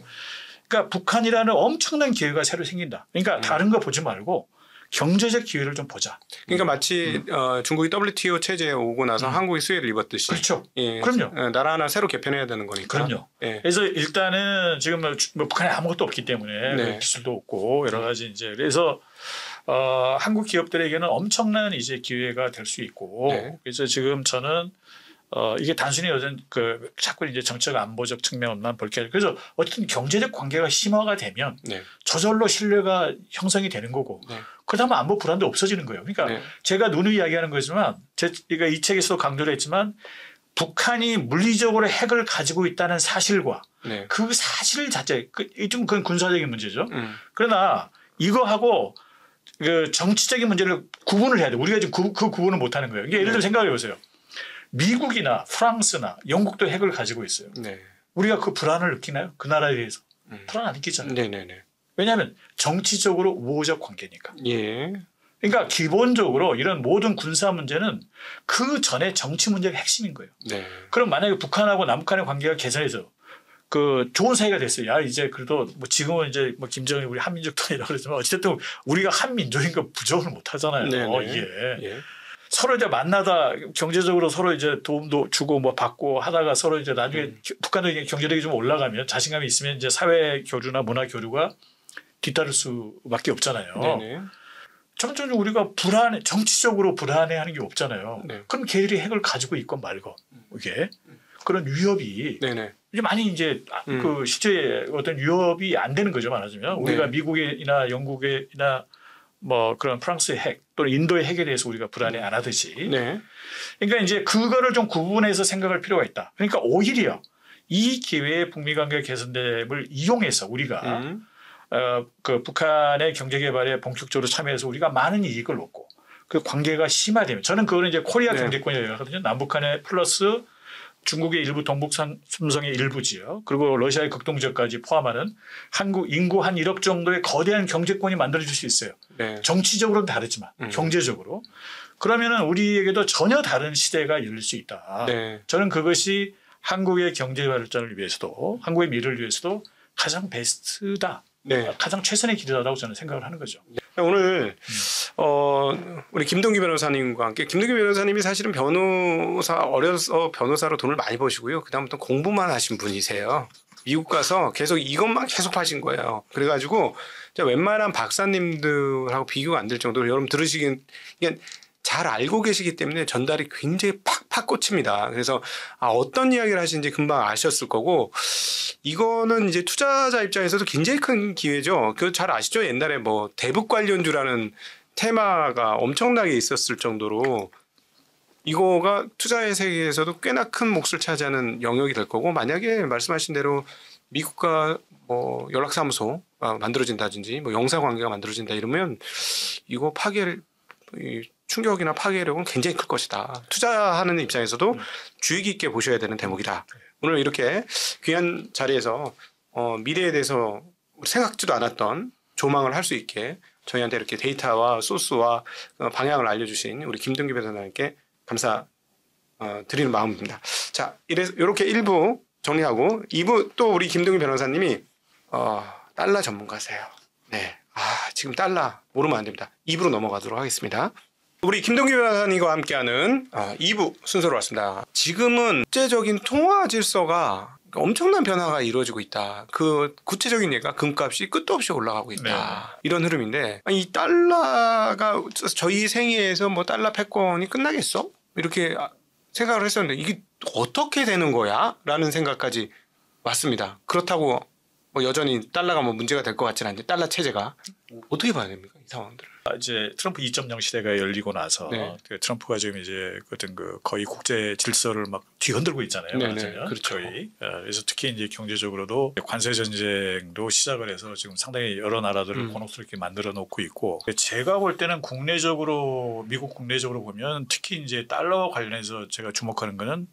그러니까 북한이라는 엄청난 기회가 새로 생긴다. 그러니까 다른 거 보지 말고 경제적 기회를 좀 보자. 그러니까 마치 중국이 WTO 체제에 오고 나서 한국이 수혜를 입었듯이. 그렇죠. 예. 그럼요. 나라 하나 새로 개편해야 되는 거니까. 그럼요. 예. 그래서 일단은 지금 뭐 북한에 아무것도 없기 때문에 네. 기술도 없고 여러 가지 이제 그래서 한국 기업들에게는 엄청난 이제 기회가 될 수 있고 네. 그래서 지금 저는 이게 단순히 어떤 자꾸 이제 정책 안보적 측면만 볼 게 아니라 그래서 어떤 경제적 관계가 심화가 되면 네. 저절로 신뢰가 형성이 되는 거고 네. 그러다 안보 불안도 없어지는 거예요. 그러니까 네. 제가 제가 누누이 이야기하는 거지만 제가 이 책에서도 강조를 했지만 북한이 물리적으로 핵을 가지고 있다는 사실과 네. 그 사실 자체 좀 그건 군사적인 문제죠. 그러나 이거하고 그 정치적인 문제를 구분을 해야 돼. 우리가 지금 그 구분을 못 하는 거예요. 이게 예를 들어 생각해 보세요. 미국이나 프랑스나 영국도 핵을 가지고 있어요. 네. 우리가 그 불안을 느끼나요? 그 나라에 대해서 불안 안 느끼잖아요. 네네네. 왜냐하면 정치적으로 우호적 관계니까. 예. 그러니까 기본적으로 이런 모든 군사 문제는 그 전에 정치 문제가 핵심인 거예요. 네. 그럼 만약에 북한하고 남북한의 관계가 개선해서 그 좋은 사이가 됐어요. 야 이제 그래도 뭐 지금은 이제 뭐 김정일 우리 한민족통이라고 그러지만 어쨌든 우리가 한민족인 거 부정을 못 하잖아요. 네네. 이게 예. 서로 이제 만나다 경제적으로 서로 이제 도움도 주고 뭐 받고 하다가 서로 이제 나중에 북한도 경제력이 좀 올라가면 자신감이 있으면 이제 사회 교류나 문화 교류가 뒤따를 수밖에 없잖아요. 네네. 전적으로 우리가 정치적으로 불안해하는 게 없잖아요. 네. 그럼 걔들이 핵을 가지고 있건 말건 이게 그런 위협이 네네. 이제 많이 이제 그 실제 어떤 위협이 안 되는 거죠 말하자면 우리가 네. 미국이나 영국이나 뭐 그런 프랑스의 핵 또는 인도의 핵에 대해서 우리가 불안해 안 하듯이 네. 그러니까 이제 그거를 좀 구분해서 생각할 필요가 있다. 그러니까 오히려 이 기회에 북미 관계 개선됨을 이용해서 우리가 그 북한의 경제 개발에 본격적으로 참여해서 우리가 많은 이익을 얻고 그 관계가 심화되면 저는 그거는 이제 코리아 네. 경제권이라고 하거든요. 남북한의 플러스 중국의 일부 동북삼성의 일부 지역 그리고 러시아의 극동 지역까지 포함하는 한국 인구 한 1억 정도의 거대한 경제권이 만들어질 수 있어요. 네. 정치적으로는 다르지만 경제적으로 그러면은 우리에게도 전혀 다른 시대가 열릴 수 있다. 네. 저는 그것이 한국의 경제 발전을 위해서도 한국의 미래를 위해서도 가장 베스트다. 네. 가장 최선의 길이라고 저는 생각을 하는 거죠. 오늘 우리 김동규 변호사님과 함께 김동규 변호사님이 사실은 어려서 변호사로 돈을 많이 버시고요. 그다음부터 공부만 하신 분이세요. 미국 가서 계속 이것만 계속 하신 거예요. 그래가지고 웬만한 박사님들하고 비교가 안 될 정도로 여러분 들으시긴 이게 잘 알고 계시기 때문에 전달이 굉장히 팍팍 꽂힙니다. 그래서 어떤 이야기를 하시는지 금방 아셨을 거고 이거는 이제 투자자 입장에서도 굉장히 큰 기회죠. 그 잘 아시죠? 옛날에 뭐 대북 관련주라는 테마가 엄청나게 있었을 정도로 이거가 투자의 세계에서도 꽤나 큰 몫을 차지하는 영역이 될 거고 만약에 말씀하신 대로 미국과 뭐 연락사무소 만들어진다든지 뭐 영사관계가 만들어진다 이러면 이거 충격이나 파괴력은 굉장히 클 것이다. 투자하는 입장에서도 주의 깊게 보셔야 되는 대목이다. 오늘 이렇게 귀한 자리에서 미래에 대해서 생각지도 않았던 조망을 할 수 있게 저희한테 이렇게 데이터와 소스와 방향을 알려주신 우리 김동규 변호사님께 감사 드리는 마음입니다. 자, 이렇게 1부 정리하고 2부 또 우리 김동규 변호사님이 달러 전문가세요. 네, 지금 달러 모르면 안 됩니다. 2부로 넘어가도록 하겠습니다. 우리 김동규 변호사님과 함께하는 2부 순서로 왔습니다. 지금은 국제적인 통화 질서가 엄청난 변화가 이루어지고 있다. 그 구체적인 예가 금값이 끝도 없이 올라가고 있다. 네. 이런 흐름인데 이 달러가 저희 생애에서 뭐 달러 패권이 끝나겠어? 이렇게 생각을 했었는데 이게 어떻게 되는 거야? 라는 생각까지 왔습니다. 그렇다고 뭐 여전히 달러가 뭐 문제가 될 것 같지는 않은데 달러 체제가 어떻게 봐야 됩니까? 이 상황들을. 이제 트럼프 2.0 시대가 열리고 나서 네. 그 트럼프가 지금 이제 어떤 거의 국제 질서를 막 뒤흔들고 있잖아요. 네네, 말하자면. 그렇죠. 거의. 그래서 특히 이제 경제적으로도 관세 전쟁도 시작을 해서 지금 상당히 여러 나라들을 곤혹스럽게 만들어 놓고 있고 제가 볼 때는 미국 국내적으로 보면 특히 이제 달러와 관련해서 제가 주목하는 거는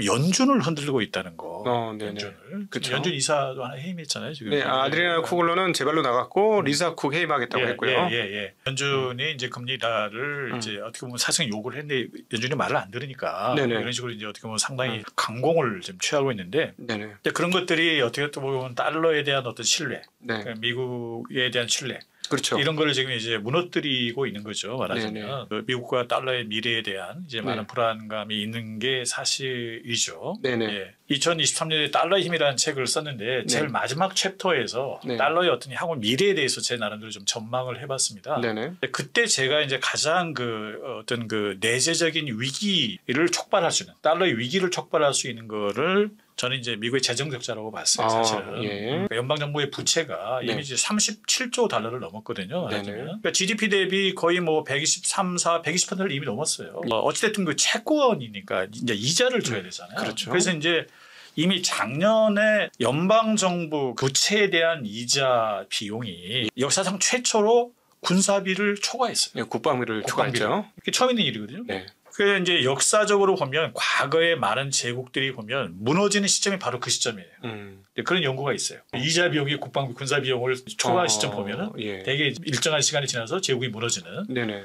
연준을 흔들고 있다는 거. 네네. 연준을. 그쵸. 연준 이사도 하나 해임했잖아요. 지금. 네, 아드리아나 쿠글러는 제발로 나갔고 리사 쿡 해임하겠다고 했고요. 연준이 이제 금리 인하를 이제 어떻게 보면 사실상 요구를 했는데 연준이 말을 안 들으니까 네네. 이런 식으로 이제 어떻게 보면 상당히 강공을 좀 취하고 있는데 네네. 그런 것들이 어떻게 또 보면 달러에 대한 어떤 신뢰, 네. 미국에 대한 신뢰 그렇죠. 이런 거를 지금 이제 무너뜨리고 있는 거죠. 말하자면 네네. 그 미국과 달러의 미래에 대한 이제 많은 네. 불안감이 있는 게 사실이죠. 네네. 예. 2023년에 달러의 힘이라는 책을 썼는데 제일 마지막 챕터에서 네. 달러의 어떤 향후 미래에 대해서 제 나름대로 좀 전망을 해봤습니다. 네네. 그때 제가 이제 가장 어떤 내재적인 위기를 촉발할 수 있는 달러의 위기를 촉발할 수 있는 거를 저는 이제 미국의 재정 적자라고 봤어요. 사실은 예. 그러니까 연방 정부의 부채가 네. 이미 이제 37조 달러를 넘었거든요. 네네. 그러니까 GDP 대비 거의 뭐 123, 4, 120%를 이미 넘었어요. 어찌됐든 그 채권이니까 이제 이자를 줘야 되잖아요. 그렇죠. 그래서 이제 이미 작년에 연방 정부 부채에 대한 이자 비용이 역사상 최초로 군사비를 초과했어요. 네, 국방비를 추가했죠. 이게 처음 있는 일이거든요. 네. 그래서 이제 역사적으로 보면 과거의 많은 제국들이 보면 무너지는 시점이 바로 그 시점이에요. 그런 연구가 있어요. 이자 비용이 국방비 군사 비용을 초과한 시점 보면은 예. 되게 일정한 시간이 지나서 제국이 무너지는. 네네.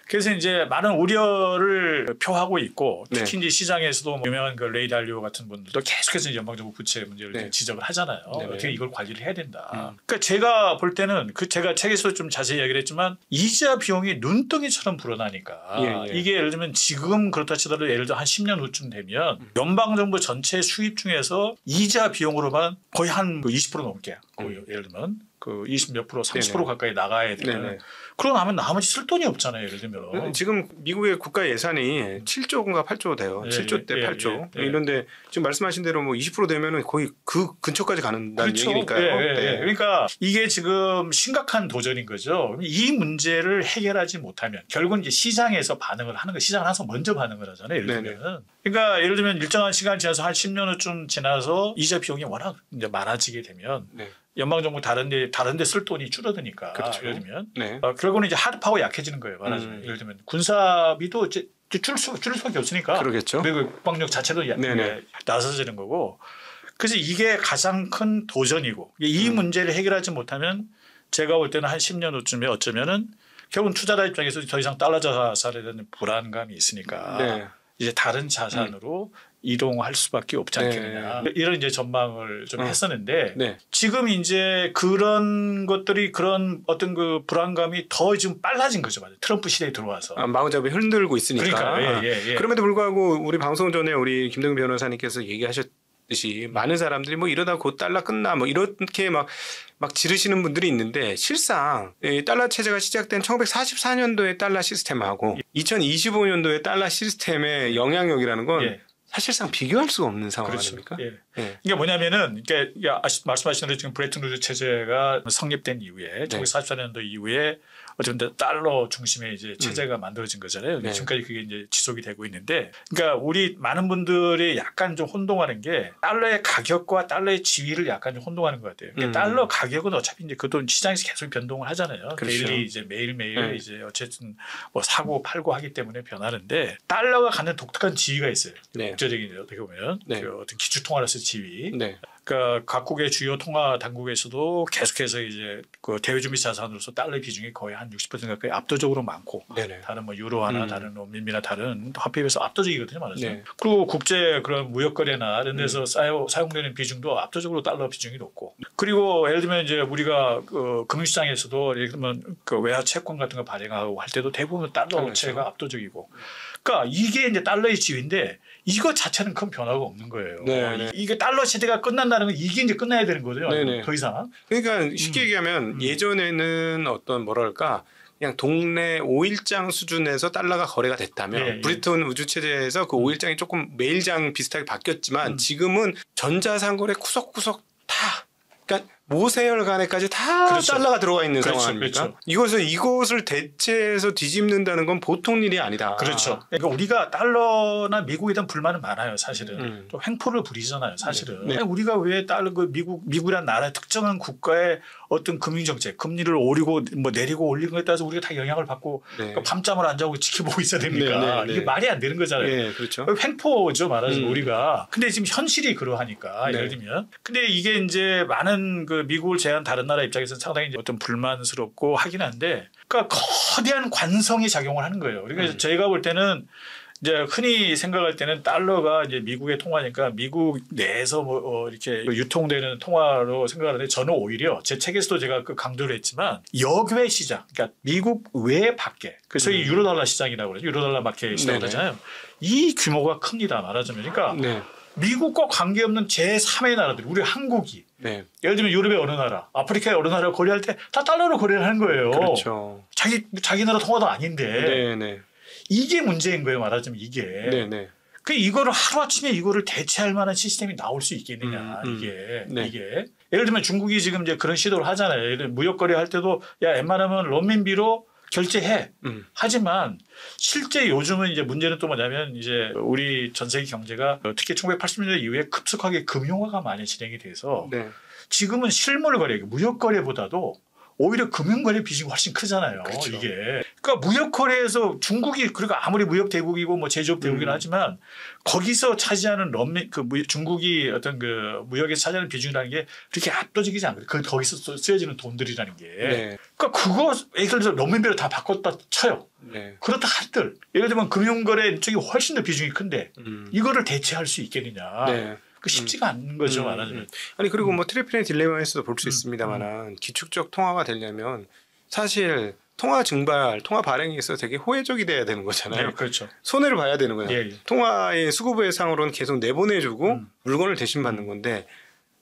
그래서 이제 많은 우려를 표하고 있고 특히 네. 이제 시장에서도 유명한 그 레이 달리오 같은 분들도 계속해서 연방정부 부채 문제를 네. 지적을 하잖아요. 네네. 어떻게 이걸 관리를 해야 된다. 그러니까 제가 볼 때는 제가 책에서 좀 자세히 이야기를 했지만 이자 비용이 눈덩이처럼 불어나니까 예, 예. 이게 예를 들면 지금 그렇다 치더라도 예를 들어 한 10년 후쯤 되면 연방정부 전체 수입 중에서 이자 비용으로만 거의 한 20% 넘게 거의 예를 들면 그 20 몇 프로, 30% 네네. 가까이 나가야 되는. 네네. 그러고 나면 나머지 쓸 돈이 없잖아요. 예를 들면. 지금 미국의 국가 예산이 7조인가 8조 돼요. 예, 7조 대 예, 8조. 예, 예. 이런데 지금 말씀하신 대로 뭐 20% 되면은 거의 그 근처까지 가는다는 얘기니까요. 예, 예, 예. 네. 그러니까 이게 지금 심각한 도전인 거죠. 이 문제를 해결하지 못하면 결국은 이제 시장에서 반응을 하는 거, 시장은 항상 먼저 반응을 하잖아요. 예를 네네. 들면. 그러니까 예를 들면 일정한 시간 지나서 한 10년 후쯤 지나서 이자 비용이 워낙 이제 많아지게 되면 네. 연방정부 다른데 쓸 돈이 줄어드니까. 그렇죠. 예를 들면 네. 결국은 이제 하드파워 약해지는 거예요. 말하자면 예를 들면 군사비도 이제 줄일 수밖에 없으니까. 그러겠죠. 그리고 국방력 자체도 네네. 낮아지는 거고. 그래서 이게 가장 큰 도전이고 이 문제를 해결하지 못하면 제가 볼 때는 한 10년 후쯤에 어쩌면은 결국은 투자자 입장에서 더 이상 달러 자산에 대한 불안감이 있으니까 네. 이제 다른 자산으로 이동할 수밖에 없지 않겠느냐. 이런 이제 전망을 좀 했었는데 네. 지금 이제 그런 것들이 그런 어떤 그 불안감이 더 지금 빨라진 거죠. 맞아요. 트럼프 시대에 들어와서. 마음잡이 흔들고 있으니까. 그러니까 예. 그럼에도 불구하고 우리 방송 전에 우리 김동균 변호사님께서 얘기하셨듯이 많은 사람들이 뭐 이러다 곧 달러 끝나 뭐 이렇게 막 지르시는 분들이 있는데 실상 이 달러 체제가 시작된 1944년도의 달러 시스템하고 2025년도의 달러 시스템의 영향력이라는 건 예. 사실상 비교할 수가 없는 상황 그렇죠. 아닙니까? 예. 예. 이게 뭐냐면은 이게 말씀하신 대로 지금 브레튼 우드 체제가 성립된 이후에 1944년도 이후에 어쨌든 달러 중심의 이제 체제가 만들어진 거잖아요. 네. 지금까지 그게 이제 지속이 되고 있는데, 그러니까 우리 많은 분들이 약간 좀 혼동하는 게 달러의 가격과 달러의 지위를 약간 좀 혼동하는 것 같아요. 그러니까 달러 가격은 어차피 이제 그것도 시장에서 계속 변동을 하잖아요. 그렇죠. 데일리 이제 매일매일 이제 어쨌든 뭐 사고 팔고 하기 때문에 변하는데 달러가 갖는 독특한 지위가 있어요. 네. 국제적인 어떻게 보면 네. 그 어떤 기축 통화로서의 지위. 네. 그러니까 각국의 주요 통화 당국에서도 계속해서 이제 그 대외준비 자산으로서 달러의 비중이 거의 한 60% 가까이 압도적으로 많고 네네. 다른 뭐 유로화나 다른 런민비나 다른 화폐에 비해서 압도적이거든요, 말하자면. 네. 그리고 국제 그런 무역거래나 이런 데서 사용되는 비중도 압도적으로 달러 비중이 높고. 그리고 예를 들면 이제 우리가 그 금융시장에서도 예를 들면 그 외화 채권 같은 거 발행하고 할 때도 대부분 달러체가 압도적이고. 그러니까 이게 이제 달러의 지위인데 이거 자체는 큰 변화가 없는 거예요. 네. 이게 달러 시대가 끝난다는 건 이게 이제 끝나야 되는 거죠. 네네. 더 이상. 그러니까 쉽게 얘기하면 예전에는 어떤 뭐랄까 그냥 동네 5일장 수준에서 달러가 거래가 됐다면 예. 브리튼 우주 체제에서 그 5일장이 조금 매일장 비슷하게 바뀌었지만 지금은 전자상거래 구석구석 다 그러니까 모세혈관에까지 다 그렇죠. 달러가 들어가 있는 그렇죠. 상황 아닙니까? 그렇죠. 이것을 대체해서 뒤집는다는 건 보통 일이 아니다. 그렇죠. 그러니까 우리가 달러나 미국에 대한 불만은 많아요, 사실은. 좀 횡포를 부리잖아요, 사실은. 네. 우리가 왜 달러 그 미국이란 나라의 특정한 국가의 어떤 금융정책, 금리를 오르고 뭐 내리고 올리는 것에 따라서 우리가 다 영향을 받고 그러니까 밤잠을 안 자고 지켜보고 있어야 됩니까? 네. 이게 말이 안 되는 거잖아요. 예, 그렇죠. 횡포죠, 말하자면 우리가. 근데 지금 현실이 그러하니까 네. 예를 들면. 근데 이게 이제 많은 그 미국을 제외한 다른 나라 입장에서는 상당히 이제 어떤 불만스럽고 하긴 한데, 그러니까 거대한 관성이 작용을 하는 거예요. 그러니까 저희가 볼 때는 이제 흔히 생각할 때는 달러가 이제 미국의 통화니까 미국 내에서 뭐 이렇게 유통되는 통화로 생각하는데 저는 오히려 제 책에서도 제가 그 강조를 했지만 역외 시장, 그러니까 미국 외 밖에, 그래서 이 유로달러 시장이라고 그러죠. 유로달러 마켓 시장이라고 네네. 하잖아요. 이 규모가 큽니다. 말하자면. 그러니까 네. 미국과 관계없는 제3의 나라들, 우리 한국이 네. 예를 들면 유럽의 어느 나라, 아프리카의 어느 나라 거래할 때 다 달러로 거래를 하는 거예요. 그렇죠. 자기 나라 통화도 아닌데 네네. 이게 문제인 거예요. 말하자면 이게. 네네. 그 이거를 하루아침에 이거를 대체할 만한 시스템이 나올 수 있겠느냐 이게 네. 이게 예를 들면 중국이 지금 이제 그런 시도를 하잖아요. 예를 들면 무역 거래할 때도 야 웬만하면 런민비로 결제해. 하지만 실제 요즘은 이제 문제는 또 뭐냐면 이제 우리 전 세계 경제가 특히 1980년대 이후에 급속하게 금융화가 많이 진행이 돼서 네. 지금은 실물 거래, 무역 거래보다도 오히려 금융 거래 비중이 훨씬 크잖아요. 그렇죠. 이게. 그러니까 무역 거래에서 중국이 그러니까 아무리 무역 대국이고 뭐 제조업 대국이긴 하지만 거기서 차지하는 중국이 어떤 그 무역에서 차지하는 비중이라는 게 그렇게 압도적이지 않거든요. 거기서 쓰여지는 돈들이라는 게. 네. 그러니까 그거 예를 들어서 런민비로 다 바꿨다 쳐요. 네. 그렇다 한들 예를 들면 금융거래 쪽이 훨씬 더 비중이 큰데 이거를 대체할 수 있겠느냐. 네. 그 쉽지가 않은 거죠. 말하자면. 아니 그리고 뭐 트리플의 딜레마에서도 볼 수 있습니다만은 기축적 통화가 되려면 사실 통화 증발, 통화 발행에 있어서 되게 호혜적이 돼야 되는 거잖아요. 네, 그렇죠. 손해를 봐야 되는 거예요. 예, 예. 통화의 수급의 상으로는 계속 내보내주고 물건을 대신 받는 건데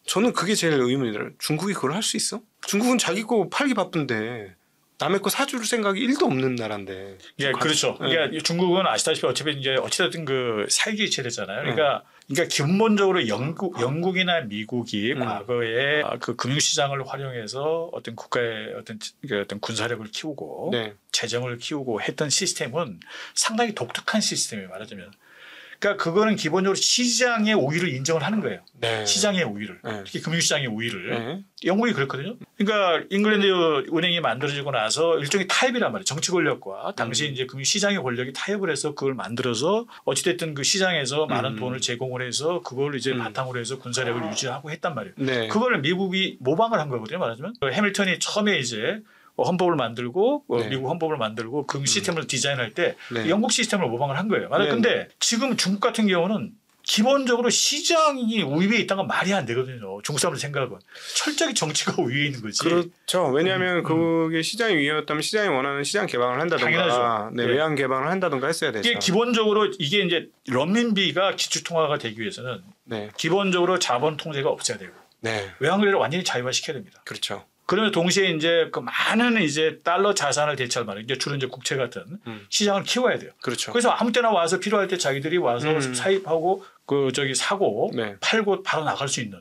저는 그게 제일 의문이 들어요. 중국이 그걸 할 수 있어? 중국은 자기 거 팔기 바쁜데 남의 거 사줄 생각이 1도 없는 나라인데. 예, 그렇죠. 네. 그러니까 중국은 아시다시피 어차피 이제 어찌됐든 그 사회주의 체제잖아요. 그러니까 기본적으로 영국이나 미국이 과거에 그 금융시장을 활용해서 어떤 국가의 어떤 군사력을 키우고 네. 재정을 키우고 했던 시스템은 상당히 독특한 시스템이에요. 말하자면. 그러니까 그거는 기본적으로 시장의 우위를 인정을 하는 거예요. 네. 시장의 우위를. 네. 특히 금융시장의 우위를. 네. 영국이 그렇거든요. 그러니까 잉글랜드 은행이 만들어지고 나서 일종의 타협이란 말이에요. 정치 권력과 당시 이제 금융시장의 권력이 타협을 해서 그걸 만들어서 어찌됐든 그 시장에서 많은 돈을 제공을 해서 그걸 이제 바탕으로 해서 군사력을 유지하고 했단 말이에요. 네. 그거를 미국이 모방을 한 거거든요. 말하자면. 해밀턴이 처음에 이제 헌법을 만들고 네. 미국 헌법을 만들고 그 시스템을 디자인할 때 네. 영국 시스템을 모방을 한 거예요. 네. 근데 지금 중국 같은 경우는 기본적으로 시장이 우위에 있다는 건 말이 안 되거든요. 중국 사람들 생각은. 철저히 정치가 우위에 있는 거지. 그렇죠. 왜냐하면 그게 시장이 위였다면 시장이 원하는 시장 개방을 한다든가 당연하죠. 네, 네. 외환 개방을 한다든가 했어야 되죠. 이게 기본적으로 이게 이제 런민비가 기축통화가 되기 위해서는 네. 기본적으로 자본 통제가 없어야 되고 네. 외환거래를 완전히 자유화시켜야 됩니다. 그렇죠. 그러면 동시에 이제 그 많은 이제 달러 자산을 대체할 만한 이제 주로 이제 국채 같은 시장을 키워야 돼요. 그렇죠. 그래서 아무 때나 와서 필요할 때 자기들이 와서 사입하고 그 저기 사고 네. 팔고 바로 나갈 수 있는.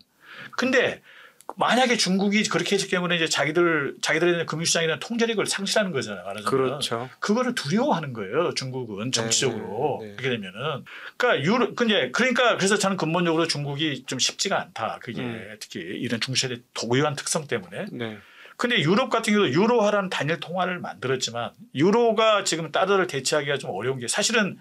근데 만약에 중국이 그렇게 했을 경우는 이제 자기들의 금융시장에 대한 통제력을 상실하는 거잖아요. 말하자면. 그렇죠. 그거를 두려워하는 거예요. 중국은 정치적으로. 네. 그렇게 되면은. 그러니까 그래서 저는 근본적으로 중국이 좀 쉽지가 않다. 그게 특히 이런 중시의 고유한 특성 때문에. 네. 근데 유럽 같은 경우도 유로화라는 단일 통화를 만들었지만 유로가 지금 달러를 대체하기가 좀 어려운 게 사실은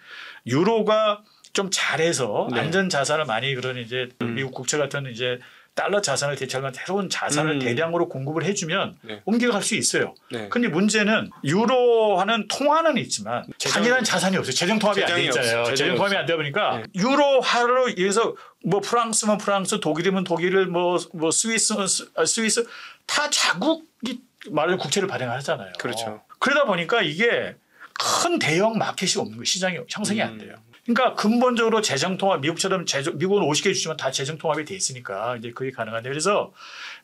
유로가 좀 잘해서 네. 안전 자산을 많이 그런 이제 미국 국채 같은 이제 달러 자산을 대체할 만한 새로운 자산을 대량으로 공급을 해주면 네. 옮겨갈 수 있어요. 네. 근데 문제는 유로화는 통화는 있지만 단일한 자산이 없어요. 재정 통합이 안 돼 있잖아요. 재정 통합이 안 되다 보니까 유로화로 인해서 뭐 프랑스면 프랑스, 독일이면 독일, 뭐 스위스면 스위스 다 자국이 말하자면 국채를 발행하잖아요. 그렇죠. 그러다 보니까 이게 큰 대형 마켓이 없는 거예요. 시장이 형성이 안 돼요. 그러니까 근본적으로 재정통합, 미국처럼 미국은 50개 주지만 다 재정통합이 돼 있으니까 이제 그게 가능한데 그래서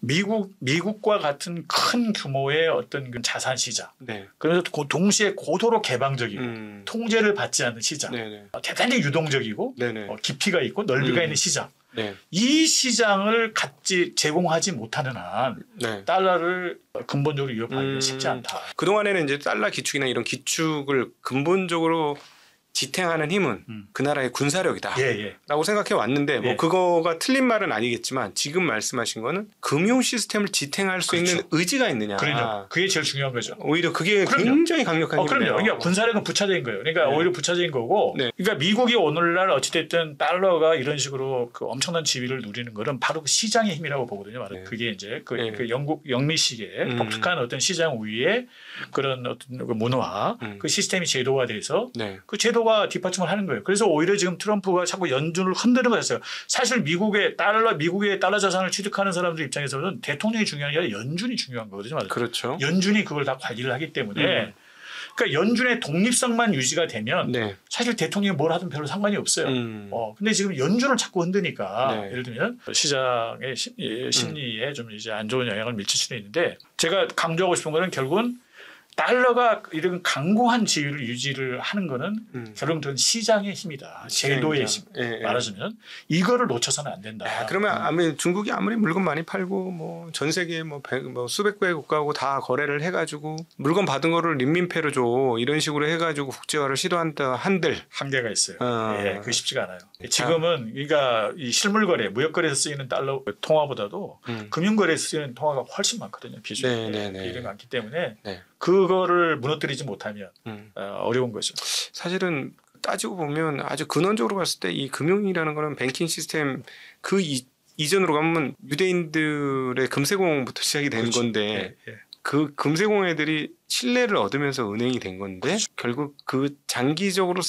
미국과 같은 큰 규모의 어떤 그 자산 시장. 네. 그래서 동시에 고도로 개방적이고 통제를 받지 않는 시장. 네네. 대단히 유동적이고 네네. 깊이가 있고 넓이가 있는 시장. 네. 이 시장을 제공하지 못하는 한 네. 달러를 근본적으로 위협하기가 쉽지 않다. 그동안에는 이제 달러 기축이나 이런 기축을 근본적으로 지탱하는 힘은 그 나라의 군사력이다. 예. 라고 생각해 왔는데 뭐 예. 그거가 틀린 말은 아니겠지만 지금 말씀하신 거는 금융 시스템을 지탱할 수 그렇죠. 있는 의지가 있느냐. 그럼요. 그게 제일 중요한 거죠. 오히려 그게 그럼요. 굉장히 강력한 그럼요. 힘이네요. 그러니까 군사력은 부차적인 거예요. 그러니까 오히려 부차적인 거고. 네. 그러니까 미국이 오늘날 어찌됐든 달러가 이런 식으로 그 엄청난 지위를 누리는 거는 바로 그 시장의 힘이라고 보거든요. 네. 그게 이제 그 네. 영국 영미식의 독특한 어떤 시장 우위의 그런 어떤 그 문화, 그 시스템이 제도화 돼서 네. 그 제도가 뒷받침을 하는 거예요. 그래서 오히려 지금 트럼프가 자꾸 연준을 흔드는 거였어요. 사실 미국의 달러 자산을 취득하는 사람들 입장에서는 대통령이 중요한 게 아니라 연준이 중요한 거거든요. 그렇죠. 연준이 그걸 다 관리를 하기 때문에 그러니까 연준의 독립성만 유지가 되면 네. 사실 대통령이 뭘 하든 별로 상관이 없어요. 근데 지금 연준을 자꾸 흔드니까 네. 예를 들면 시장의 심리에 좀 이제 안 좋은 영향을 미칠 수는 있는데 제가 강조하고 싶은 거는 결국은 달러가 이런 강고한 지위를 유지를 하는 거는 결국은 그건 시장의 힘이다. 제도의 힘. 예, 예. 말하자면 이거를 놓쳐서는 안 된다. 야, 그러면 아무리 중국이 아무리 물건 많이 팔고 뭐 전 세계 뭐 수백 개의 국가하고 다 거래를 해가지고 물건 받은 거를 린민폐로 줘 이런 식으로 해가지고 국제화를 시도한다 한들 한계가 있어요. 어. 예, 그게 쉽지가 않아요. 지금은 그러니까 이 실물 거래, 무역 거래에서 쓰이는 달러 통화보다도 금융 거래에서 쓰이는 통화가 훨씬 많거든요. 비중이 비중이 많기 때문에 네. 그거를 무너뜨리지 못하면 어려운 거죠. 사실은 따지고 보면 아주 근원적으로 봤을 때 이 금융이라는 거는 뱅킹 시스템 그 이전으로 가면 유대인들의 금세공부터 시작이 되는 그렇죠. 건데 예, 예. 그 금세공 애들이 신뢰를 얻으면서 은행이 된 건데 그렇죠. 결국 그 장기적으로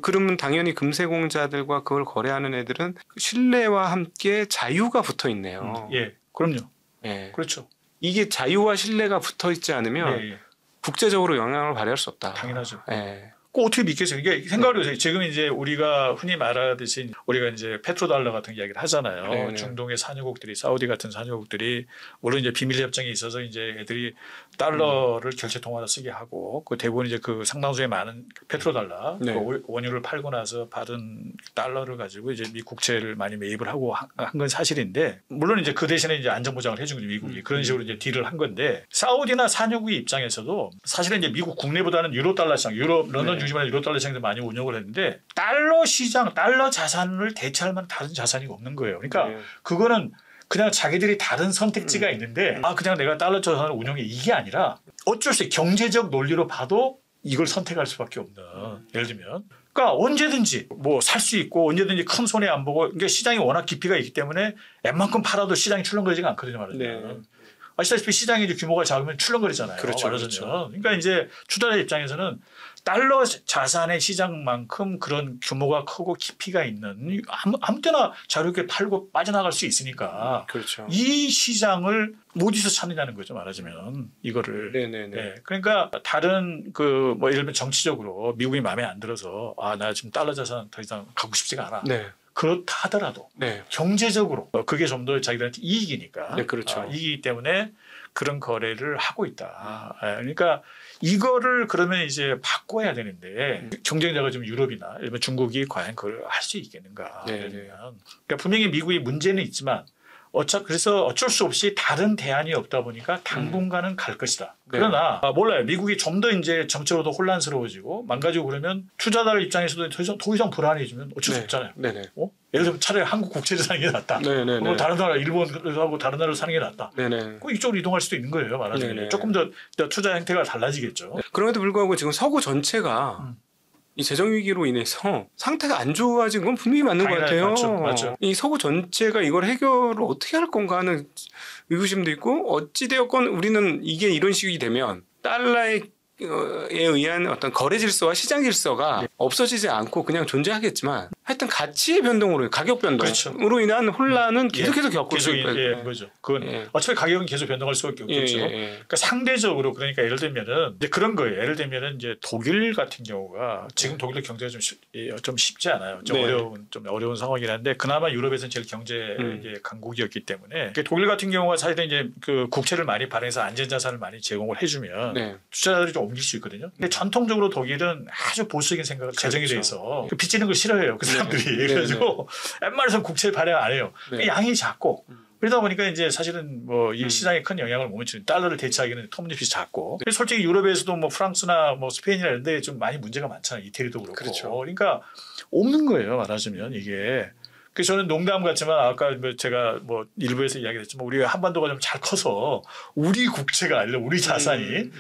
그러면 당연히 금세공자들과 그걸 거래하는 애들은 신뢰와 함께 자유가 붙어 있네요. 예, 그럼요. 예. 그렇죠. 이게 자유와 신뢰가 붙어 있지 않으면 예, 예. 국제적으로 영향을 발휘할 수 없다. 당연하죠. 예. 꼭 어떻게 믿겠어요? 이게 생각을 해보세요. 지금 이제 우리가 흔히 말하듯이 우리가 이제 페트로달러 같은 이야기를 하잖아요. 네네. 중동의 산유국들이 사우디 같은 산유국들이 물론 이제 비밀 협정이 있어서 이제 애들이 달러를 결제 통화로 쓰게 하고 그 대부분 이제 그 상당수의 많은 페트로달러 네. 그 원유를 팔고 나서 받은 달러를 가지고 이제 미 국채를 많이 매입을 하고 한 건 사실인데 물론 이제 그 대신에 이제 안전 보장을 해준 거죠 미국이 그런 식으로 이제 딜을 한 건데 사우디나 산유국의 입장에서도 사실은 이제 미국 국내보다는 유로 달러 시장, 런던 중심으로 유로 달러 시장에서 많이 운영을 했는데 달러 시장, 달러 자산을 대체할 만한 다른 자산이 없는 거예요. 그러니까 네. 그거는 그냥 자기들이 다른 선택지가 있는데 그냥 내가 달러 자산을 운영해 이게 아니라 어쩔 수 없이 경제적 논리로 봐도 이걸 선택할 수밖에 없는 예를 들면 그러니까 언제든지 뭐 살 수 있고 언제든지 큰 손해 안 보고 그러니까 시장이 워낙 깊이가 있기 때문에 웬만큼 팔아도 시장이 출렁거리지가 않거든요 말하자면. 네. 아시다시피 시장이 이제 규모가 작으면 출렁거리잖아요. 그렇죠, 말하자면. 그렇죠. 그러니까 이제 투자자 입장에서는 달러 자산의 시장만큼 그런 규모가 크고 깊이가 있는 아무 때나 자유롭게 팔고 빠져나갈 수 있으니까 그렇죠. 이 시장을 어디서 찾느냐는 거죠 말하자면 이거를. 네네네. 네. 그러니까 다른 그 뭐 예를 들면 정치적으로 미국이 마음에 안 들어서 나 지금 달러 자산 더 이상 갖고 싶지가 않아. 네. 그렇다 하더라도 네. 경제적으로 그게 좀 더 자기들한테 이익이니까 네, 그렇죠. 이익이기 때문에 그런 거래를 하고 있다. 그러니까 이거를 그러면 이제 바꿔야 되는데 경쟁자가 좀 유럽이나 일본 중국이 과연 그걸 할 수 있겠는가? 네, 그러면 그러니까 분명히 미국이 문제는 있지만 그래서 어쩔 수 없이 다른 대안이 없다 보니까 당분간은 갈 것이다. 네. 그러나 몰라요. 미국이 좀 더 이제 정치로도 혼란스러워지고 망가지고 그러면 투자자들 입장에서도 더 이상 불안해지면 어쩔 수 네. 없잖아요. 네네. 예를 들면 차라리 한국 국채를 사는 게 낫다. 네네네. 다른 나라 일본하고 다른 나라를 사는 게 낫다. 네네. 꼭 이쪽으로 이동할 수도 있는 거예요. 말하자면 네네. 조금 더 투자 형태가 달라지겠죠. 그럼에도 불구하고 지금 서구 전체가 이 재정 위기로 인해서 상태가 안 좋아진 건 분명히 맞는 것 같아요. 맞죠. 이 서구 전체가 이걸 해결을 어떻게 할 건가 하는 의구심도 있고 어찌되었건 우리는 이게 이런 식이 되면 달러에 의한 어떤 거래 질서와 시장 질서가 없어지지 않고 그냥 존재하겠지만 하여튼 가치의 변동으로 가격 변동으로 그렇죠. 인한 혼란은 계속해서 겪을 수 계속 있고요. 거죠. 그건 예. 어차피 가격은 계속 변동할 수밖에 없겠죠. 예. 그러니까 상대적으로 그러니까 예를 들면은 이제 그런 거예요. 예를 들면은 이제 독일 같은 경우가 지금 독일의 경제가 좀 쉽지 않아요. 좀 네. 어려운 상황이긴 한데 그나마 유럽에서는 제일 경제 이제 강국이었기 때문에 독일 같은 경우가 사실은 이제 그 국채를 많이 발행해서 안전자산을 많이 제공을 해주면 네. 투자자들이 좀 옮길 수 있거든요. 근데 전통적으로 독일은 아주 보수적인 생각을 재정에 대해서 빚지는 걸 싫어해요. 그 사람들이. 네. 그래가지고 웬만해서 국채 발행 안 해요. 네. 양이 작고 그러다 보니까 이제 사실은 뭐 이 시장에 큰 영향을 못 미치는 달러를 대체하기는 터무니없이 작고 그래서 솔직히 유럽에서도 뭐 프랑스나 뭐 스페인이나 이런 데 좀 많이 문제가 많잖아요. 이태리도 그렇고. 그렇죠. 그러니까 없는 거예요. 말하자면 이게. 그래서 저는 농담 같지만 아까 제가 뭐 일부에서 이야기했지만 우리가 한반도가 좀 잘 커서 우리 국채가 아니라 우리 자산이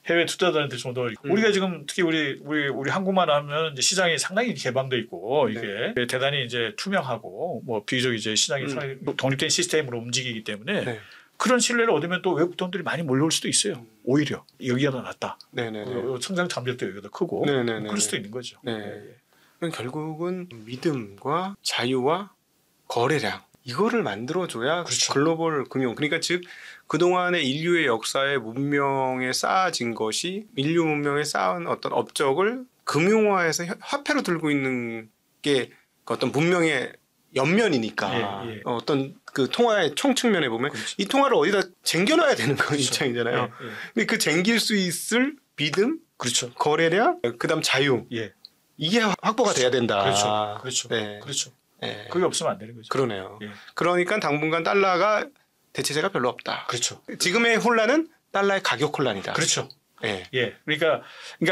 해외 투자자들한테 좀 더 우리가 지금 특히 우리 한국만 하면 이제 시장이 상당히 개방돼 있고 이게 대단히 이제 투명하고 뭐 비교적 이제 시장이 상당히 독립된 시스템으로 움직이기 때문에 네. 그런 신뢰를 얻으면 또 외국 돈들이 많이 몰려올 수도 있어요. 오히려 여기가 더 낫다. 네네네. 성장 잠재력도 여기가 더 크고 네네네. 그럴 수도 있는 거죠. 네. 그럼 결국은 믿음과 자유와 거래량 이거를 만들어줘야 그렇죠. 글로벌 금융. 그러니까 즉 그동안의 인류의 역사에 문명에 쌓아진 것이 인류 문명에 쌓은 어떤 업적을 금융화해서 화폐로 들고 있는 게 어떤 문명의 옆면이니까 예, 예. 어떤 그 통화의 총 측면에 보면 그렇죠. 이 통화를 어디다 쟁겨놔야 되는 그 그렇죠. 입장이잖아요. 예, 예. 근데 그 쟁길 수 있을 믿음, 그렇죠. 거래량, 그다음 자유 예. 이게 확보가 돼야 된다. 그렇죠. 그렇죠. 네. 그렇죠. 네. 그게 없으면 안 되는 거죠. 그러네요. 예. 그러니까 당분간 달러가 대체재가 별로 없다. 그렇죠. 지금의 혼란은 달러의 가격 혼란이다. 그렇죠. 예. 예. 그러니까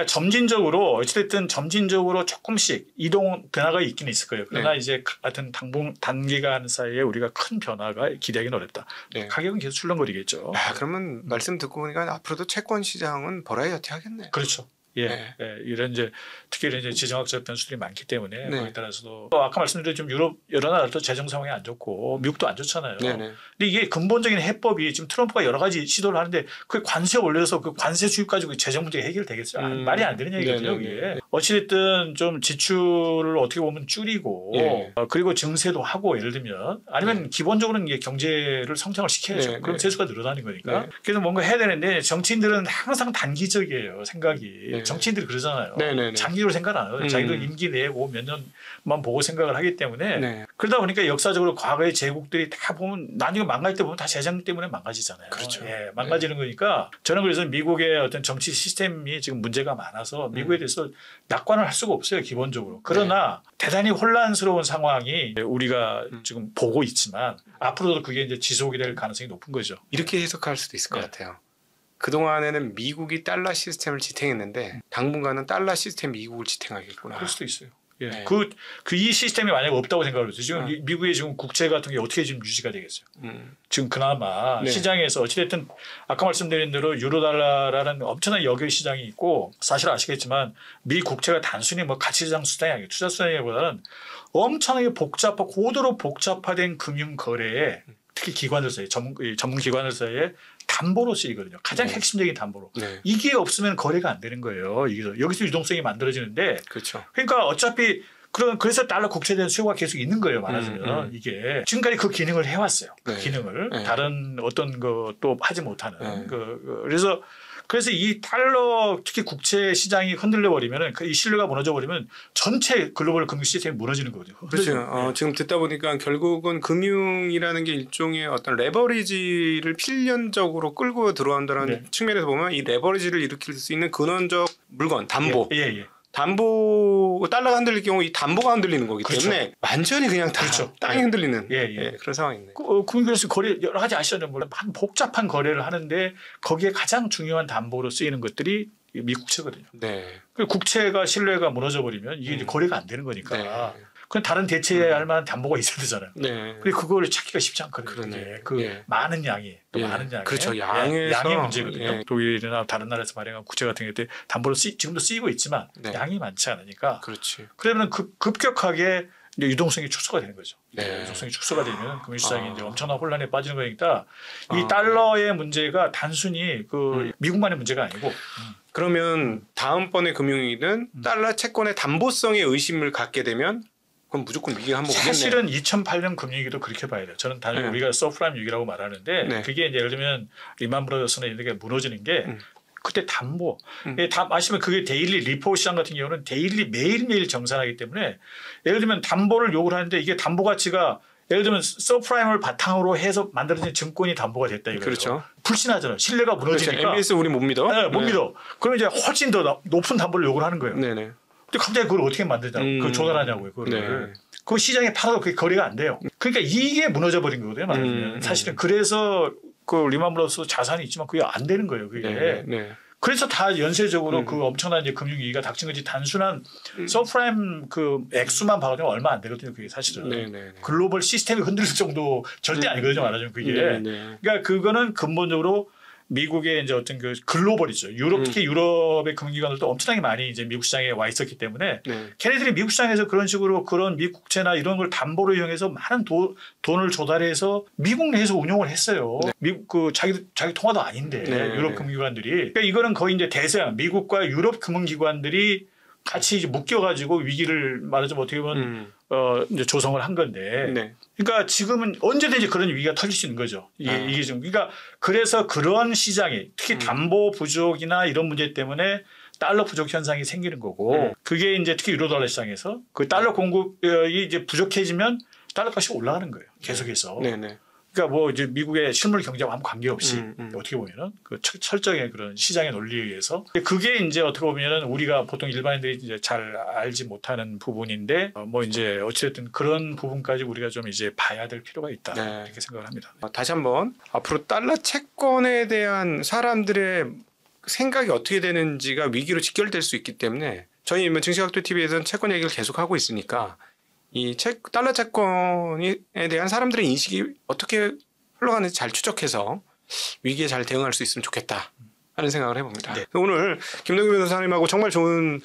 점진적으로 어찌됐든 점진적으로 조금씩 이동 변화가 있긴 있을 거예요. 그러나 네. 이제 하여튼 단기간 사이에 우리가 큰 변화가 기대하기는 어렵다. 네. 가격은 계속 출렁거리겠죠. 그러면 말씀 듣고 보니까 앞으로도 채권 시장은 버라이어티 하겠네요. 그렇죠. 예, 네. 예, 이런 이제 특히 이런 이제 지정학적 변수들이 많기 때문에 네. 거기에 따라서도 아까 말씀드린 좀 유럽 여러 나라도 재정 상황이 안 좋고 미국도 안 좋잖아요. 네네. 근데 이게 근본적인 해법이 지금 트럼프가 여러 가지 시도를 하는데 그 관세 올려서 그 관세 수입 가지고 재정 문제가 해결되겠어요? 말이 안 되는 얘기거든요. 네네네. 이게 어찌됐든 좀 지출을 어떻게 보면 줄이고 예. 그리고 증세도 하고 예를 들면 아니면 기본적으로는 이게 경제를 성장을 시켜야죠. 네, 그럼 네. 세수가 늘어나는 거니까. 네. 그래서 뭔가 해야 되는데 정치인들은 항상 단기적이에요. 생각이. 네. 정치인들이 그러잖아요. 네네네. 장기로 생각 안 해요. 자기들 임기 내고 몇 년만 보고 생각을 하기 때문에 네. 그러다 보니까 역사적으로 과거의 제국들이 다 보면 나중에 망가질 때 보면 다 재정 때문에 망가지잖아요. 그렇죠. 예, 망가지는 거니까 저는 그래서 미국의 어떤 정치 시스템이 지금 문제가 많아서 미국에 대해서 낙관을 할 수가 없어요. 기본적으로. 그러나 대단히 혼란스러운 상황이 우리가 지금 보고 있지만 앞으로도 그게 이제 지속이 될 가능성이 높은 거죠. 이렇게 해석할 수도 있을 것 네. 같아요. 그동안에는 미국이 달러 시스템을 지탱했는데 당분간은 달러 시스템이 미국을 지탱하겠구나. 그럴 수도 있어요. 예. 네. 이 시스템이 만약에 없다고 생각을 해요. 지금 네. 미국의 지금 국채 같은 게 어떻게 지금 유지가 되겠어요? 지금 그나마 네. 시장에서 어찌됐든 아까 말씀드린 대로 유로달러라는 엄청난 여객 시장이 있고 사실 아시겠지만 미 국채가 단순히 뭐 가치자산 수단이 아니고 투자 수단이보다는 엄청나게 복잡하고 고도로 복잡화된 금융 거래에 특히 기관들 사이에 전문 기관들 사이에 담보로 쓰이거든요. 가장 네. 핵심적인 담보로. 네. 이게 이게 없으면 거래가 안 되는 거예요. 여기서 유동성이 만들어지는데 그렇죠. 그러니까 어차피 그래서 달러 국채에 대한 수요가 계속 있는 거예요. 말하자면 이게 지금까지 그 기능을 해왔어요. 그 네. 기능을 네. 다른 어떤 것도 하지 못하는. 네. 그래서 이 달러 특히 국채 시장이 흔들려 버리면은 이 신뢰가 무너져 버리면 전체 글로벌 금융 시스템이 무너지는 거거든요. 그렇죠. 네. 지금 듣다 보니까 결국은 금융이라는 게 일종의 어떤 레버리지를 필연적으로 끌고 들어온다는 네. 측면에서 보면 이 레버리지를 일으킬 수 있는 근원적 물건, 담보. 예. 담보 달러가 흔들릴 경우 이 담보가 흔들리는 거기 그렇죠. 때문에 완전히 그냥 다 그렇죠. 땅이 예. 흔들리는 예. 그런 상황이네요. 금융에서 거래 여러 가지 아시잖아요. 물론 복잡한 거래를 하는데 거기에 가장 중요한 담보로 쓰이는 것들이 미국채거든요. 네. 그 국채가 신뢰가 무너져 버리면 이게 이제 거래가 안 되는 거니까. 네. 그건 다른 대체할 만한 담보가 있어야 되잖아요. 네. 근데 그걸 찾기가 쉽지 않거든요. 그러네. 그 예. 많은 양이 또 예. 많은 양이 그렇죠. 양에서 양의 문제거든요. 예. 독일이나 다른 나라에서 발행한 국채 같은 경우에 담보로 지금도 쓰이고 있지만 네. 양이 많지 않으니까 그렇지. 그러면 급격하게 이제 유동성이 축소가 되는 거죠. 네. 유동성이 축소가 되면 금융시장이 아. 이제 엄청난 혼란에 빠지는 거니까 이 달러의 문제가 단순히 그 미국만의 문제가 아니고 그러면 다음번에 금융위기는 달러 채권의 담보성에 의심을 갖게 되면 그럼 무조건 위기가 한번 오겠네요. 사실은 2008년 금융위기도 그렇게 봐야 돼요. 저는 단순히 네. 우리가 서프라임 위기라고 말하는데 네. 그게 이제 예를 들면 리만 브라더스나 이런 게 무너지는 게 그때 담보. 아시면 그게 데일리 리포 시장 같은 경우는 데일리 매일매일 정산하기 때문에 예를 들면 담보를 요구를 하는데 이게 담보 가치가 예를 들면 서프라임을 바탕으로 해서 만들어진 증권이 담보가 됐다 이거예요. 그렇죠. 불신하잖아요. 신뢰가 무너지니까. 그렇죠. MBS 우리 못 믿어? 네, 못 믿어. 그러면 이제 훨씬 더 높은 담보를 요구를 하는 거예요. 네네. 근데 갑자기 그걸 어떻게 만드냐고, 그걸 조달하냐고요, 그거를. 네. 그 시장에 팔아도 그게 거래가 안 돼요. 그러니까 이게 무너져 버린 거거든요, 말하자면. 사실은 그래서 그 리만 브라더스 자산이 있지만 그게 안 되는 거예요, 그게. 네. 그래서 다 연쇄적으로 그 엄청난 이제 금융위기가 닥친 거지 단순한 서프라임 그 액수만 봐도 얼마 안 되거든요, 그게 사실은. 네네. 글로벌 시스템이 흔들릴 정도 절대 아니거든요, 말하자면 그게. 네네. 그러니까 그거는 근본적으로 미국의 이제 어떤 그 글로벌이죠. 특히 유럽의 금융기관들도 엄청나게 많이 이제 미국 시장에 와 있었기 때문에 네. 걔네들이 미국 시장에서 그런 식으로 그런 미국 국채나 이런 걸 담보로 이용해서 많은 돈을 조달해서 미국 내에서 운용을 했어요. 미국 그 자기 통화도 아닌데 네. 유럽 금융기관들이. 그러니까 이거는 거의 이제 대서양 미국과 유럽 금융기관들이 같이 이제 묶여가지고 위기를 말하자면 어떻게 보면 이제 조성을 한 건데. 네. 그러니까 지금은 언제든지 그런 위기가 터질 수 있는 거죠. 이게 좀 그러니까 그래서 그런 시장이 특히 담보 부족이나 이런 문제 때문에 달러 부족 현상이 생기는 거고 그게 이제 특히 유로달러 시장에서 그 달러 공급이 이제 부족해지면 달러 값이 올라가는 거예요. 계속해서. 네네. 그러니까 뭐 이제 미국의 실물 경제와 아무 관계없이 어떻게 보면은 그 철저하게 그런 시장의 논리에 의해서 그게 이제 어떻게 보면은 우리가 보통 일반인들이 이제 잘 알지 못하는 부분인데 뭐 이제 어찌됐든 그런 부분까지 우리가 좀 이제 봐야 될 필요가 있다 네. 이렇게 생각을 합니다. 다시 한번 앞으로 달러 채권에 대한 사람들의 생각이 어떻게 되는지가 위기로 직결될 수 있기 때문에 저희 뭐 증시각도 TV에서는 채권 얘기를 계속 하고 있으니까 이 달러 채권에 대한 사람들의 인식이 어떻게 흘러가는지 잘 추적해서 위기에 잘 대응할 수 있으면 좋겠다 하는 생각을 해봅니다. 네. 오늘 김동규 변호사님하고 정말 좋은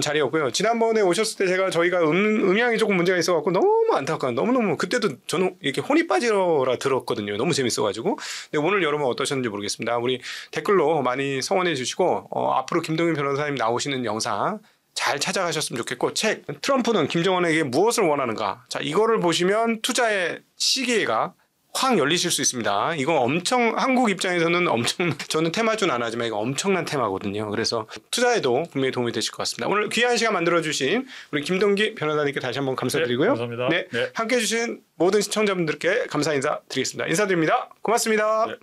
자리였고요. 지난번에 오셨을 때 저희가 음향이 조금 문제가 있어갖고 너무 안타까워. 너무너무 그때도 저는 이렇게 혼이 빠지라 들었거든요. 너무 재밌어가지고. 근데 오늘 여러분 어떠셨는지 모르겠습니다. 우리 댓글로 많이 성원해 주시고 앞으로 김동규 변호사님 나오시는 영상 잘 찾아가셨으면 좋겠고 책 트럼프는 김정은에게 무엇을 원하는가 자 이거를 보시면 투자의 시계가 확 열리실 수 있습니다. 이거 엄청 한국 입장에서는 저는 테마주는 안 하지만 이거 엄청난 테마거든요. 그래서 투자에도 분명히 도움이 되실 것 같습니다. 오늘 귀한 시간 만들어주신 우리 김동기 변호사님께 다시 한번 감사드리고요. 네, 감사합니다. 네, 함께해 주신 모든 시청자분들께 감사 인사드리겠습니다. 인사드립니다. 고맙습니다. 네.